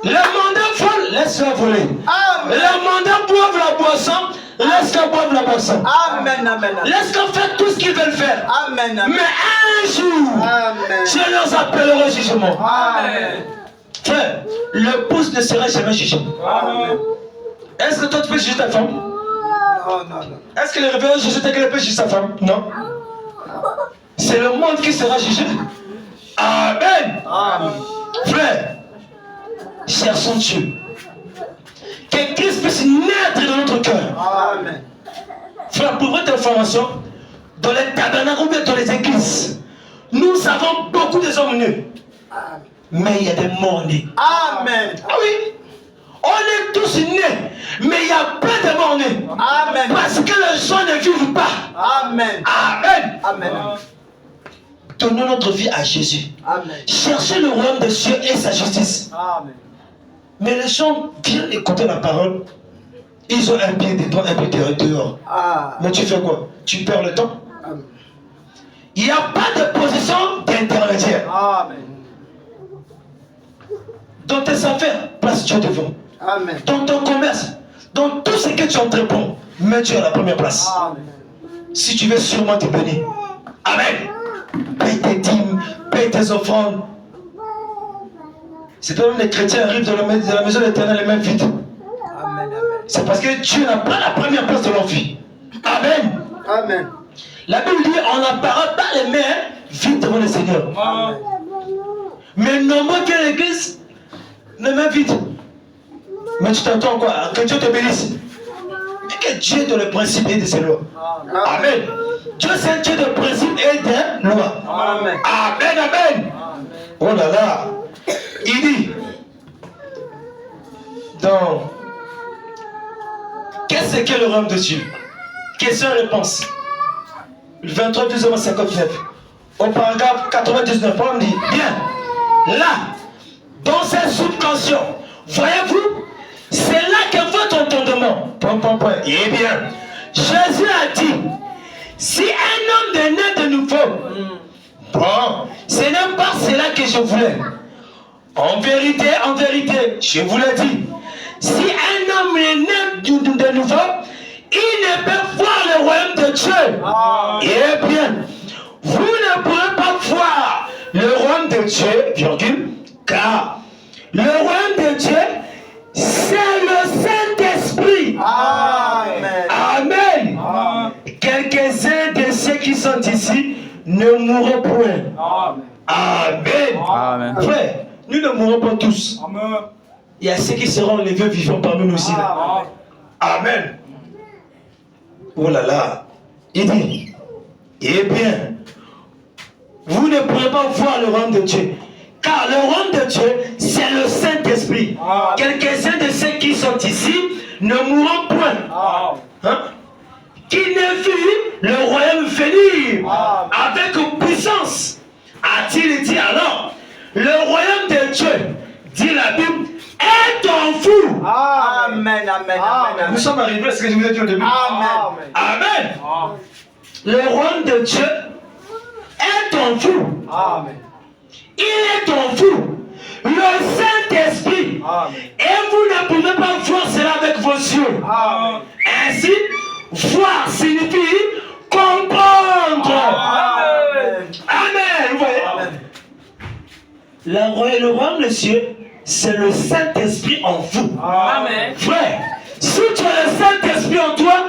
Le mondain vole, laisse-le voler. Amen. Le mondain boive la boisson, laisse-le boire la boisson. Amen. Amen. Laisse-le faire tout ce qu'ils veulent faire. Amen. Mais un jour, Amen. Dieu leur appellera au jugement. Amen. Frère, le pouce ne sera jamais jugé. Amen. Est-ce que toi tu peux juger ta femme? Non. Est-ce que le révérend Jésus t'a qu'elle peut juger sa femme? Non. C'est le monde qui sera jugé. Amen. Amen. Frère, cherchons Dieu. Que Christ puisse naître dans notre cœur. Amen. Frère, pour votre information, dans les tabernacles ou bien dans les églises, nous avons beaucoup de hommes nus. Mais il y a des morts nés. Amen. Ah oui, on est tous nés, mais il y a plein de morts nés. Amen. Parce que les gens ne vivent pas. Amen. Amen. Amen. Donnons notre vie à Jésus. Amen. Cherchez le royaume de Dieu et sa justice. Amen. Mais les gens viennent écouter la parole. Ils ont un pied dedans, un pied dehors. Mais tu fais quoi? Tu perds le temps. Amen. Il n'y a pas de position d'intermédiaire. Amen. Dans tes affaires, place Dieu devant. Amen. Dans ton commerce, dans tout ce que tu entreprends, mets Dieu à la première place. Amen. Si tu veux sûrement te bénir. Amen. Paye tes dîmes, paye tes offrandes. C'est pas même les chrétiens arrivent de la maison de l'Éternel les mains vides. Amen. C'est parce que Dieu n'a pas la première place de leur vie. Amen. Amen. La Bible dit on n'apparaît pas les mains vides devant le Seigneur. Amen. Mais nombreux viennent à l'église, les mains vides. Mais tu t'entends quoi? Que Dieu te bénisse. Mais que Dieu est dans le principe et de ses lois. Amen. Dieu c'est un Dieu de principe et de lois. Amen. Amen, amen. Oh là là. Il dit donc qu'est-ce que le royaume de Dieu? Question-réponse. 23, 12, 59. Au paragraphe 99, on dit bien. Là, dans cette subvention, voyez-vous, c'est là que votre entendement. Eh bien, Jésus a dit si un homme est né de nouveau, bon, ce n'est pas cela que je voulais. En vérité, je vous le dis, si un homme est né de nouveau, il ne peut voir le royaume de Dieu. Eh bien, vous ne pourrez pas voir le royaume de Dieu, virgule, car le royaume de Dieu, c'est le Saint-Esprit. Amen. Amen. Quelques-uns de ceux qui sont ici ne mourront point. Amen. Amen. Frère, nous ne mourrons pas tous. Il y a ceux qui seront levés vivants parmi nous aussi. Là. Amen. Oh là là. Il dit, eh bien, vous ne pourrez pas voir le royaume de Dieu. Car le royaume de Dieu, c'est le Saint-Esprit. Quelques-uns de ceux qui sont ici ne mourront point. Hein? Qui ne vit le royaume venir avec puissance. A-t-il dit alors, le royaume de Dieu, dit la Bible, est en vous. Amen. Amen. Nous sommes arrivés à ce que je vous ai dit au début. Amen. Amen. Le royaume de Dieu est en vous. Amen. Il est en vous. Le Saint-Esprit Et vous ne pouvez pas voir cela avec vos yeux. Ainsi, voir signifie comprendre. Amen. Vous voyez? Le royaume des cieux, c'est le Saint-Esprit en vous. Amen. Frère, si tu as le Saint-Esprit en toi,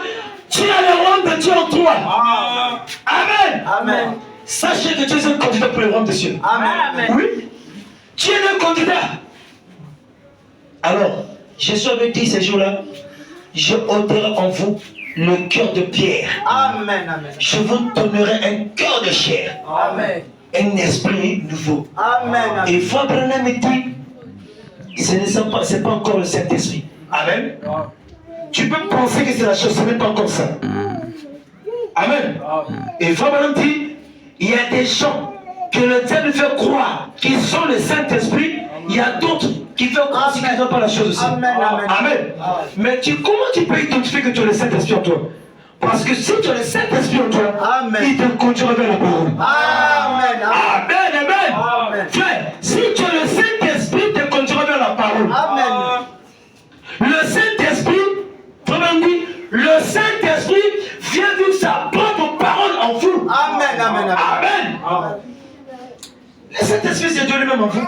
tu as le royaume de Dieu en toi. Amen. Amen. Sachez que tu es un candidat pour le royaume des cieux. Amen. Oui, tu es un candidat. Alors, Jésus avait dit ces jours-là, je ôterai en vous le cœur de pierre. Amen. Amen. Je vous donnerai un cœur de chair. Amen. Un esprit nouveau. Amen. Et Frère Branham me dit, ce n'est pas encore le Saint-Esprit. Amen. Tu peux penser que c'est la chose, ce n'est pas encore ça. Amen. Et Frère Branham dit, il y a des gens que le diable fait croire qu'ils sont le Saint-Esprit. Il y a d'autres qui font croire qu'ils n'ont pas la chose aussi. Amen. Amen. Amen. Mais comment tu peux identifier que tu as le Saint-Esprit en toi? Parce que si tu as le Saint-Esprit en toi, Amen. il te conduira vers la parole. Amen. Amen, amen. Amen. Frère, si tu as le Saint-Esprit, te conduira vers la parole. Amen. Le Saint-Esprit, vraiment dit, le Saint-Esprit vient vivre sa propre parole en vous. Amen. Amen. Amen. Le Saint-Esprit, c'est Dieu lui-même en vous.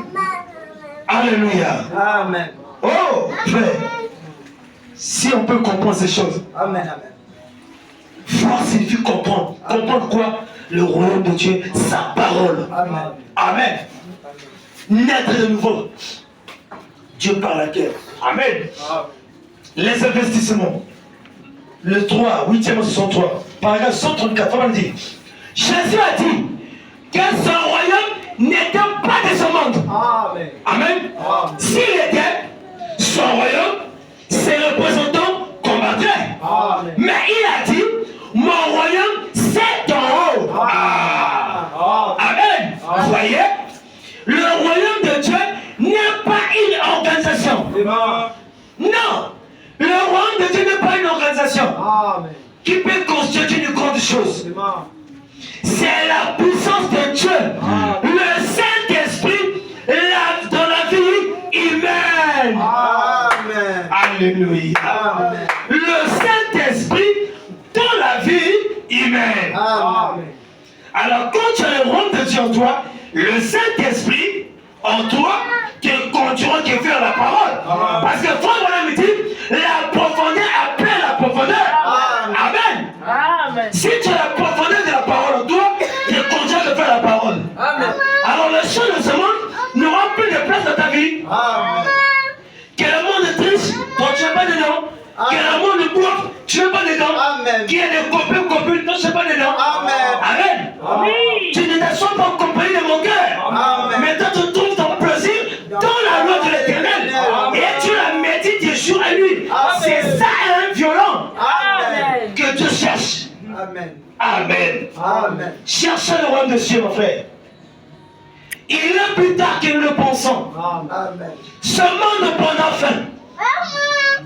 Alléluia. Amen. Oh, frère, si on peut comprendre ces choses, Amen. Amen. voir signifie comprendre. Comprendre quoi? Le royaume de Dieu, sa parole. Amen. Amen. Naître de nouveau. Dieu par la guerre. Amen. Les investissements. Le 3, 8e 63. Paragraphe 134, on dit. Jésus a dit que son royaume n'était pas de ce monde. Amen. Amen. S'il était, son royaume, ses représentants combattraient. Amen. Mais il a dit, mon royaume, c'est d'en haut. Amen. Vous voyez, le royaume de Dieu n'est pas une organisation. Non. Le royaume de Dieu n'est pas une organisation Amen. qui peut constituer une grande chose. C'est la puissance de Dieu. Le Saint-Esprit dans la vie humaine. Amen. Alléluia. Amen. Le Saint-Esprit dans la vie humaine. Amen. Alors quand tu as le royaume de Dieu en toi, le Saint-Esprit en toi te conduira qui fait la parole. Parce que Frère Branham me dit, la profondeur appelle la profondeur. Amen. Amen. Si tu as la profondeur de la parole en toi, te conduira de faire la parole. Amen. Alors les choses de ce monde n'auront plus de place dans ta vie. Amen. Que le monde est triste, toi tu n'es pas dedans. Que le monde est bouffe, tu n'es pas dedans. Amen. Qu'il y ait des copains, copines, toi tu n'es pas dedans. Amen. Amen. Oui. Tu ne te sens pas en compagnie de mon cœur. Amen. Mais toi tu trouves ton plaisir dans la loi de l'Éternel. Et tu la médites de jour et nuit. Amen. C'est ça un violent Amen. que Dieu cherche. Amen. Amen. Amen. Cherchez le royaume de Dieu, mon frère. Il est plus tard que nous le pensons. Amen. Ce monde prendra fin.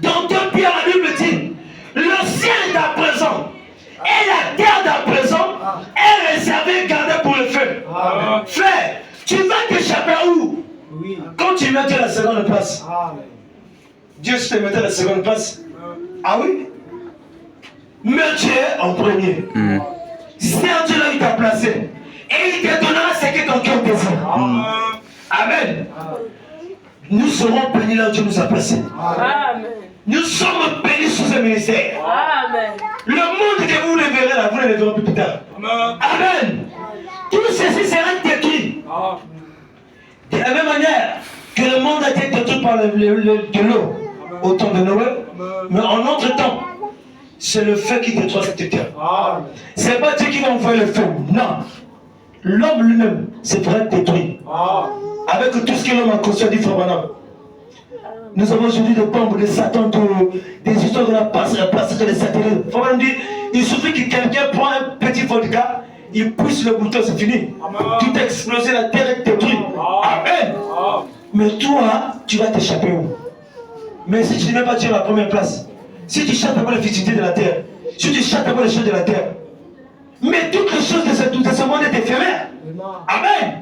Dans 2 Pierre, la Bible dit, le ciel d'à présent et la terre d'à présent est réservée, gardée pour le feu. Amen. Frère, tu vas t'échapper où? Oui. Quand tu mets la seconde place, Amen. Dieu te mettait la seconde place. Ah oui? Mais tu es en premier. C'est Dieu là qui t'a placé. Et il te donnera ce que ton cœur désire. Amen. Nous serons bénis là où Dieu nous a placés. Amen. Nous sommes bénis sous ce ministère. Amen. Le monde que vous le verrez là, vous ne le verrez plus tard. Amen. Tout ceci sera détruit. De la même manière que le monde a été détruit par de l'eau au temps de Noé. Mais en notre temps, c'est le feu qui détruit cette terre. C'est pas Dieu qui va envoyer le feu. Non. L'homme lui-même se fera détruire. Avec tout ce que l'homme a construit, dit Frère Branham. Nous avons aujourd'hui des bombes, des satans, des histoires de la passerelle, des satellites. Frère Branham dit, il suffit que quelqu'un prenne un petit vodka, il pousse le bouton, c'est fini. Tout est explosé, la terre est détruite. Amen. Mais toi, tu vas t'échapper où? Mais si tu ne mets pas Dieu à la première place, si tu cherches d'abord les futilités de la terre, si tu cherches d'abord les choses de la terre, mais toutes les choses de ce monde est éphémère. Amen.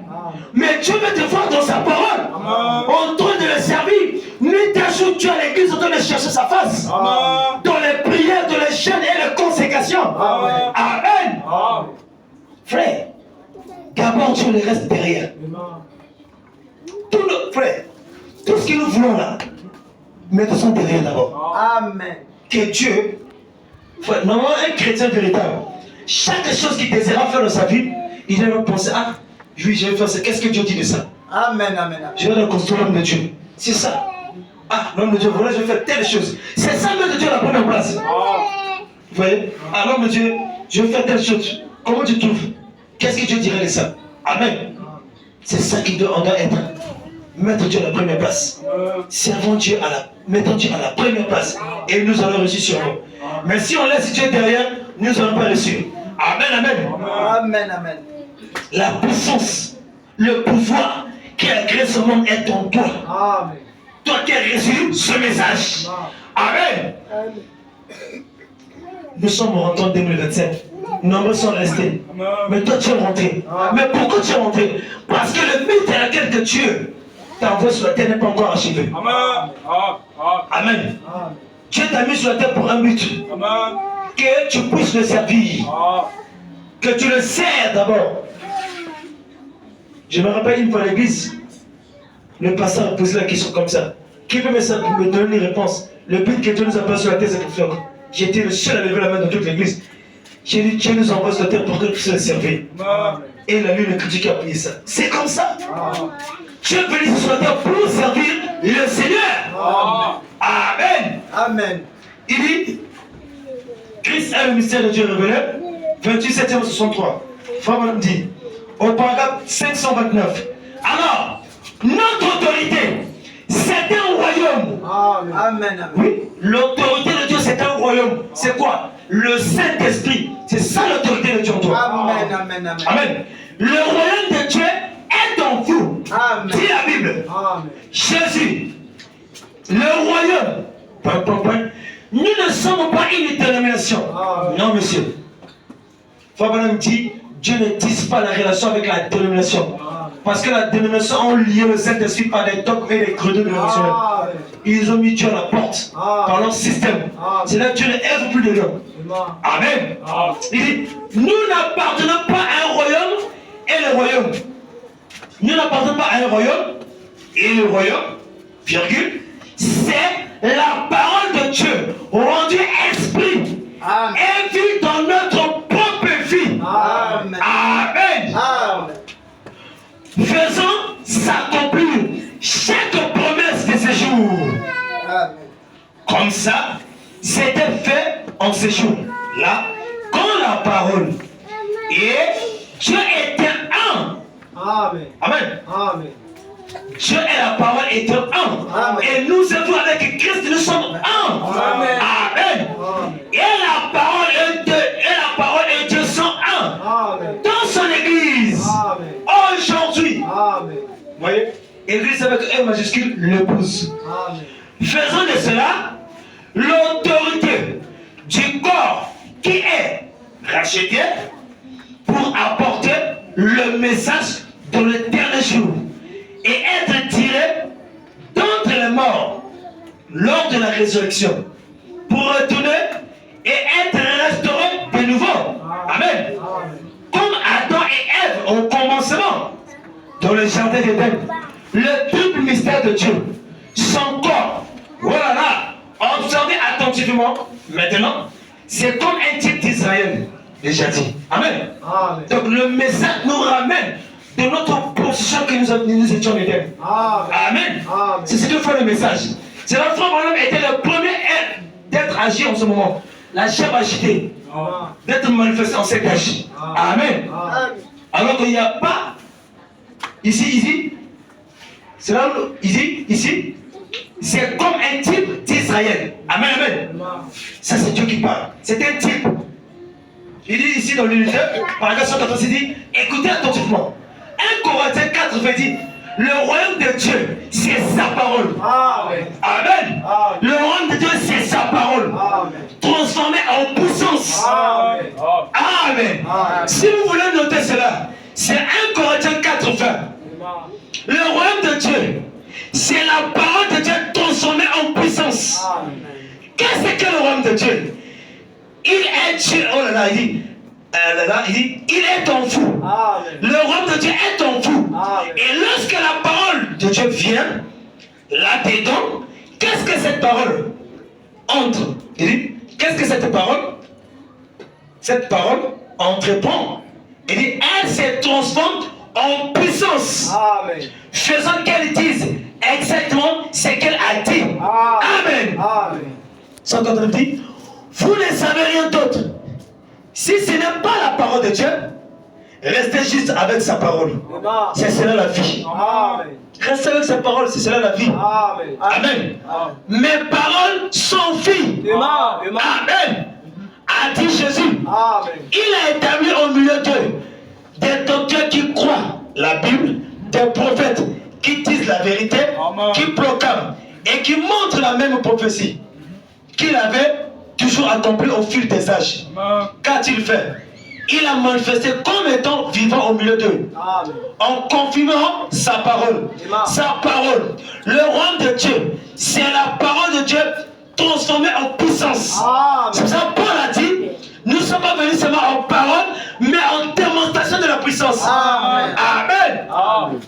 Mais Dieu veut te voir dans sa parole, en train de le servir, nuit où tu as l'église en train de chercher sa face. Dans les prières, dans les jeûnes et les consécrations. Amen. Frère, d'abord Dieu le reste derrière. Frère, tout ce que nous voulons là, mettons derrière d'abord. Amen. Que Dieu, frère, normalement un chrétien véritable, chaque chose qu'il désire faire dans sa vie, il doit penser, ah, oui, je vais faire ça. Qu'est-ce que Dieu dit de ça? Amen, amen, amen. Je vais construire l'homme de Dieu. C'est ça. Ah, l'homme de Dieu, voilà, je vais faire telle chose. C'est ça l'homme de Dieu à la première place. Vous voyez? Ah, l'homme de Dieu, je vais faire telle chose. Comment tu trouves? Qu'est-ce que Dieu dirait de ça? Amen. C'est ça on doit être. Mettre Dieu à la première place. Servons Dieu mettons Dieu à la première place. Et nous allons réussir sur nous. Mais si on laisse Dieu derrière, nous n'allons pas réussir. Amen, amen. Amen, amen. La puissance, le pouvoir qui a créé ce monde est en toi. Amen. Toi qui as reçu ce message. Amen. Nous sommes rentrés en 2027. Nombreux sont restés. Mais toi tu es rentré. Mais pourquoi tu es rentré? Parce que le but à laquelle que Dieu t'envoie sur la terre n'est pas encore achevé. Amen. Dieu t'a mis sur la terre pour un but. Que tu puisses le servir. Que tu le sers d'abord. Je me rappelle une fois à l'église, le pasteur a posé la question comme ça. Qui peut me donner une réponse? Le but que Dieu nous a pas sur la terre, c'est pour faire. J'ai été le seul à lever la main dans toute l'église. J'ai dit, Dieu nous envoie sur la terre pour que nous puissions le servir. Et la lune critique a prié ça. C'est comme ça. Dieu est venu sur la terre pour servir le Seigneur. Amen. Amen. Il dit, Christ est le mystère de Dieu révélé. 28-7-63. Frère Madame dit, au paragraphe 529. Alors, notre autorité, c'est un royaume. Amen. Amen. Oui, l'autorité de Dieu, c'est un royaume. C'est quoi? Le Saint-Esprit. C'est ça l'autorité de Dieu en toi. Amen. Amen. Amen. Amen. Le royaume de Dieu est en vous. Amen. Dit la Bible. Amen. Jésus, le royaume. Nous ne sommes pas une dénomination. Non, monsieur. Frère Madame dit, Dieu ne tisse pas la relation avec la dénomination. Parce que la dénomination a lié le Saint-Esprit par des dogmes et des credos dénominationnels. Ils ont mis Dieu à la porte par leur système. C'est là que Dieu ne œuvre plus de l'homme. Amen. Il dit, nous n'appartenons pas à un royaume et le royaume. Nous n'appartenons pas à un royaume et le royaume, virgule, c'est la parole de Dieu rendue esprit et vue dans notre propre vie. Amen. Amen. Amen. Faisons s'accomplir chaque promesse de ce jour. Amen. Comme ça, c'était fait en ce jour. Là, quand la parole et Dieu était un. Amen. Amen. Amen. Dieu et la parole étaient un. Et nous êtes avec Christ, nous sommes un. Amen. Amen. Et la parole et Dieu sont un. Amen. Dans son église. Amen. Aujourd'hui. Amen. Vous voyez? Église avec un majuscule, l'épouse. Amen. Faisons de cela l'autorité du corps qui est racheté pour apporter le message dans le dernier jour et être tiré d'entre les morts lors de la résurrection pour retourner et être restauré de nouveau. Amen. Comme Adam et Ève au commencement dans le jardin d'Éden, le triple mystère de Dieu, son corps, voilà, observez attentivement maintenant, c'est comme un type d'Israël, déjà dit. Amen. Amen. Donc le message nous ramène de notre position que nous étions d'Éden. Amen. Amen. C'est ce que fait le message. C'est la fois où était le premier d'être agi en ce moment. La chair agitée, d'être manifesté en cet âge. Amen. Amen. Alors qu'il n'y a pas ici, c'est là où ici, c'est comme un type d'Israël. Amen, amen. Ça c'est Dieu qui parle. C'est un type. Il dit ici dans l'unité, paragraphe 114, il dit, écoutez attentivement. 1 Corinthiens 4 veut dire, le royaume de Dieu, c'est sa parole. Amen. Amen. Le royaume de Dieu, c'est sa parole. Amen. Transformé en puissance. Amen. Amen. Si vous voulez noter cela, c'est 1 Corinthiens 4 20. Le royaume de Dieu, c'est la parole de Dieu transformée transformé en puissance. Qu'est-ce que le royaume de Dieu? Il est Dieu. Oh là là, il dit, il est ton fou. Le royaume de Dieu est ton fou. Et lorsque la parole de Dieu vient, là-dedans, qu'est-ce que cette parole entre? Il dit, qu'est-ce que cette parole? Cette parole entreprend. Il dit, elle se transforme en puissance. Amen. Faisant qu'elle dise exactement ce qu'elle a dit. Amen. Amen. Sans qu'on dit, vous ne savez rien d'autre. Si ce n'est pas la parole de Dieu, restez juste avec sa parole. C'est cela la vie. Amen. Restez avec sa parole, c'est cela la vie. Amen. Amen. Mes paroles sont vies. Amen. A dit Jésus. Amen. Il a établi au milieu d'eux des docteurs qui croient la Bible, des prophètes qui disent la vérité, qui proclament et qui montrent la même prophétie qu'il avait toujours accompli au fil des âges. Qu'a-t-il fait? Il a manifesté comme étant vivant au milieu d'eux, en confirmant sa parole. Sa parole. Le royaume de Dieu, c'est la parole de Dieu transformée en puissance. C'est pour ça que Paul a dit, nous ne sommes pas venus seulement en parole, mais en démonstration de la puissance. Amen. Amen.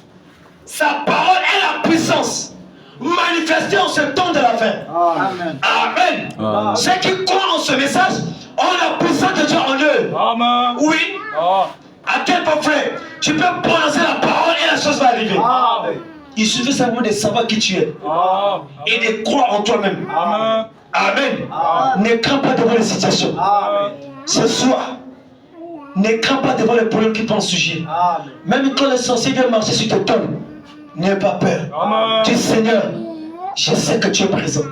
Sa parole est la puissance manifestée en ce temps de la fin. Amen. Amen. Ceux qui croient en ce message ont la puissance de Dieu en eux. Amen. Oui. À quel point, frère, tu peux prononcer la parole et la chose va arriver. Amen. Il suffit simplement de savoir qui tu es et de croire en toi-même. Amen. Amen. Ne crains pas devant les situations. Amen. Ce soir, ne crains pas devant les problèmes qui t'ont sujet. Amen. Même quand le sorcier vient marcher sur tes tombes, n'aie pas peur. Amen. Dis Seigneur, je sais que tu es présent.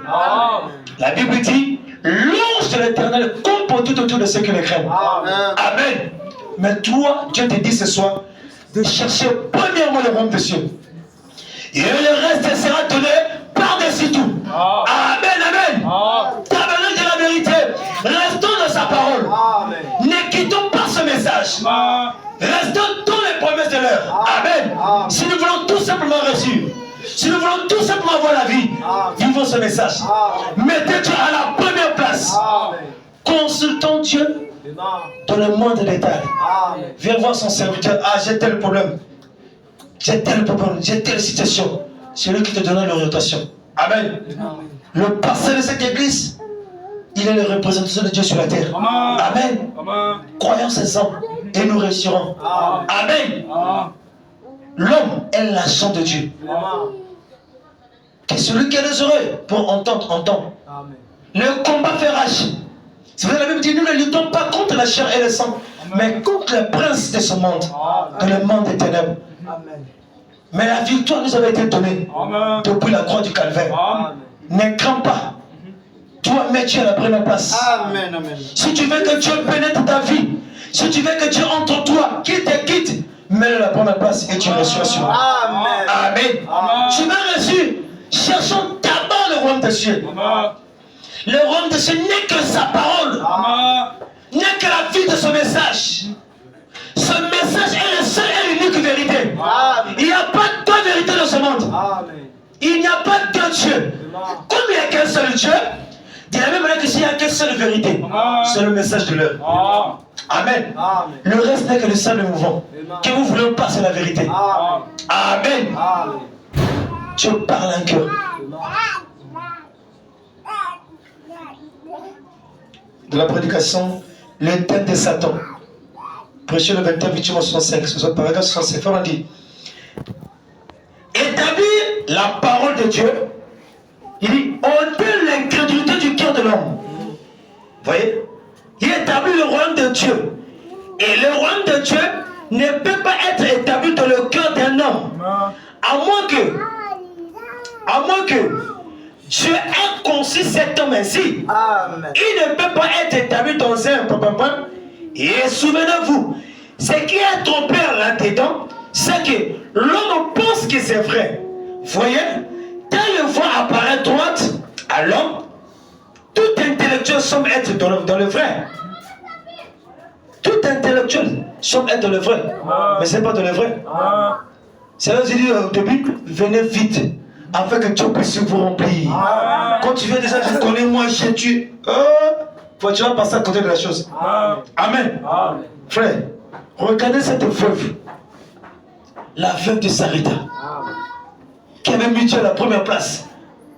La Bible dit, l'ange de l'Éternel comporte tout autour de ceux qui le craignent. Amen. Amen. Mais toi, Dieu te dit ce soir de chercher premièrement le royaume de Dieu. Et le reste sera donné par-dessus tout. Amen, amen. Tabernacle de la vérité. Restons dans sa parole. Amen. Ne quittons pas ce message. Restons dans les promesses de l'heure. Amen. Si nous voulons tout simplement réussir, si nous voulons tout simplement avoir la vie, vivons ce message. Mettez Dieu à la première place. Amen. Consultons Dieu dans le monde des détails. Amen. Viens voir son serviteur. Ah, j'ai tel problème. J'ai tel problème. J'ai telle situation. C'est lui qui te donnera l'orientation. Amen. Le pasteur de cette église, il est le représentant de Dieu sur la terre. Amen. Croyons ces hommes et nous réussirons. Amen. L'homme est l'agent de Dieu. Que celui qui a les oreilles pour entendre, entend. Amen. Le combat fait rage. C'est vrai, la Bible dit, nous ne luttons pas contre la chair et le sang, mais contre le prince de ce monde, dans le monde des ténèbres. Amen. Mais la victoire nous avait été donnée depuis la croix du calvaire. Amen. Ne crains pas. Toi, mets Dieu à la première place. Amen. Amen. Si tu veux que Dieu pénètre ta vie, si tu veux que Dieu entre en toi, qu'il te quitte, mets-le à la première place et tu reçois sur moi. Amen. Amen. Tu vas reçu. Cherchons d'abord le royaume de Dieu. Le royaume de Dieu n'est que sa parole. N'est que la vie de ce message. Ce message est le seul et l'unique vérité. Amen. Il n'y a pas de vérité dans ce monde. Amen. Il n'y a pas de Dieu. Comme il n'y a qu'un seul Dieu, de la même manière que s'il n'y a qu'une seule vérité, c'est le message de l'heure. Amen. Amen. Le reste n'est que le sable mouvant. Que vous voulez pas, c'est la vérité. Amen. Amen. Amen. Dieu parle un cœur. De la prédication, le thème de Satan. Prêcher le 21, 65, ce soit paragraphe 65, on dit établir la parole de Dieu, il dit ôter l'incrédulité du cœur de l'homme. Vous voyez? Il établit le royaume de Dieu. Et le royaume de Dieu ne peut pas être établi dans le cœur d'un homme. À moins que Dieu ait conçu cet homme ainsi. Amen. Il ne peut pas être établi dans un point. Et souvenez-vous, ce qui est trompé là-dedans, c'est que l'homme pense que c'est vrai. Vous voyez, telle voix apparaît droite à l'homme, tout intellectuel semble être dans le vrai. Tout intellectuel semble être dans le vrai. Mais ce n'est pas dans le vrai. C'est là que j'ai dit au début, venez vite. afin que Dieu puisse vous remplir. Quand tu viens déjà, je connais moi, j'ai tu. Tu vas passer à côté de la chose. Amen. Frère, regardez cette veuve. La veuve de Sarita. Qui avait mis Dieu à la première place.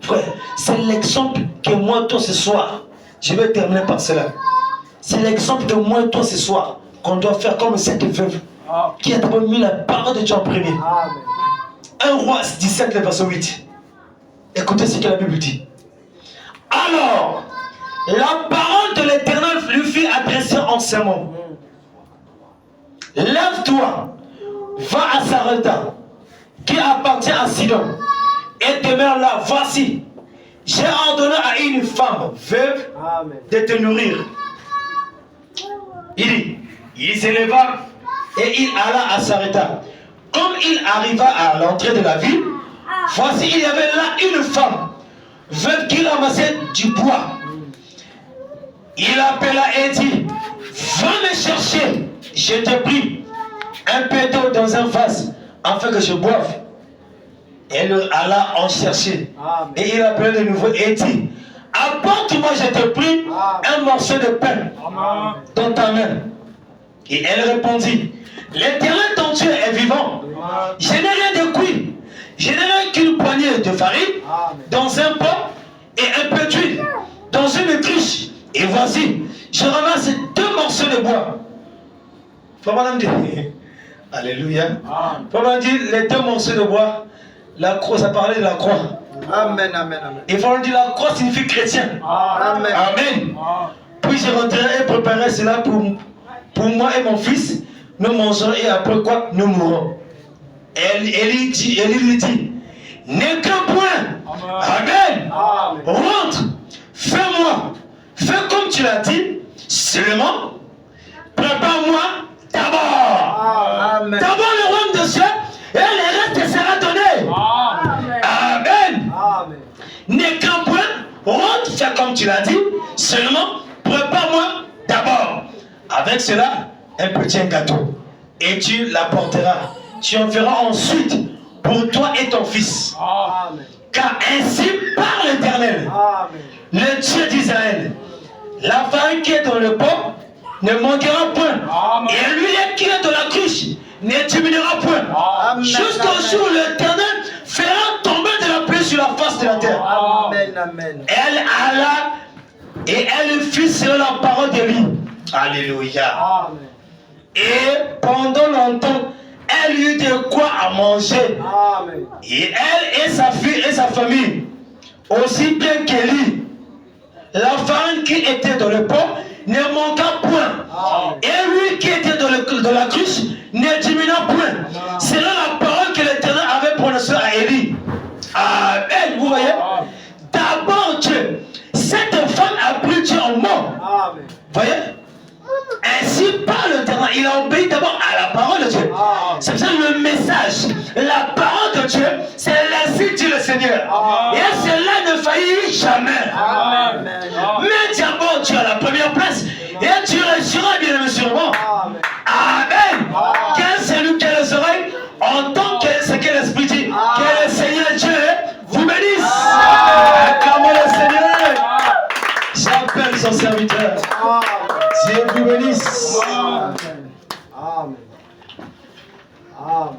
Frère, c'est l'exemple que moi, toi, ce soir, je vais terminer par cela. C'est l'exemple que moi, toi, ce soir, qu'on doit faire comme cette veuve qui a d'abord mis la parole de Dieu en premier. 1 Roi 17, le verset 8. Écoutez ce que la Bible dit. Alors, la parole de l'Éternel lui fit adresser en ces mots. Lève-toi, va à Sarepta, qui appartient à Sidon, et demeure là. Voici, j'ai ordonné à une femme veuve de te nourrir. Il s'éleva et il alla à Sarepta. Comme il arriva à l'entrée de la ville, voici, il y avait là une femme veuve qui ramassait du bois. Il appela et dit, va me chercher, je te prie, un peu d'eau dans un vase, afin que je boive. Elle alla en chercher. Et il appela de nouveau et dit, apporte-moi, je te prie, un morceau de pain dans ta main. Et elle répondit, l'Éternel ton Dieu est vivant. Je n'ai rien de cuit. Je n'ai rien qu'une poignée de farine dans un pot et un peu d'huile dans une cruche. Et voici, je ramasse 2 morceaux de bois. Madame dit, alléluia. Madame dit, les 2 morceaux de bois, la croix, ça parlait de la croix. Amen, amen, amen. Et Madame dit, la croix signifie chrétien. Amen. Amen. Puis je rentrerai et préparerai cela pour moi et mon fils. Nous mangerons et après quoi, nous mourrons. Élie lui dit, n'aie qu'un point. Amen. Rentre, fais comme tu l'as dit, seulement, prépare-moi d'abord. Amen. D'abord le royaume de Dieu et le reste sera donné. Amen. Amen. N'aie qu'un point, rentre, fais comme tu l'as dit, seulement, prépare-moi d'abord. Avec cela, un petit gâteau. Et tu l'apporteras. Tu en feras ensuite pour toi et ton fils. Amen. Car ainsi parle l'Éternel, le Dieu d'Israël. La farine qui est dans le pot ne manquera point. Et l'huile qui est dans la cruche ne diminuera point. Jusqu'au jour où l'Éternel fera tomber de la pluie sur la face de la terre. Amen, amen. Elle alla et elle fit selon la parole de lui. Alléluia. Amen. Et pendant longtemps, elle eut de quoi à manger. Amen. Et elle et sa fille et sa famille, aussi bien qu'Élie, la farine qui était dans le pot ne manqua point. Et lui qui était dans la cruche ne diminua point. C'est là la parole que l'Éternel avait prononcée à Élie. Amen. Vous voyez? D'abord Dieu, cette femme a pris Dieu en mort. Amen. Voyez? Ainsi parle l'Éternel. Il a obéi d'abord à la parole de Dieu. C'est pour ça le message, la parole de Dieu, c'est ainsi dit le Seigneur. Et cela ne faillit jamais. Amen. Mais d'abord Dieu à la première place. Et tu réussiras bien aimé sûrement. Amen. Quel celui qui a les oreilles entend ce que l'Esprit dit. Que le Seigneur Dieu vous bénisse. Acclamons le Seigneur. J'appelle son serviteur. Dieu vous bénisse. Amen. Amen. Amen.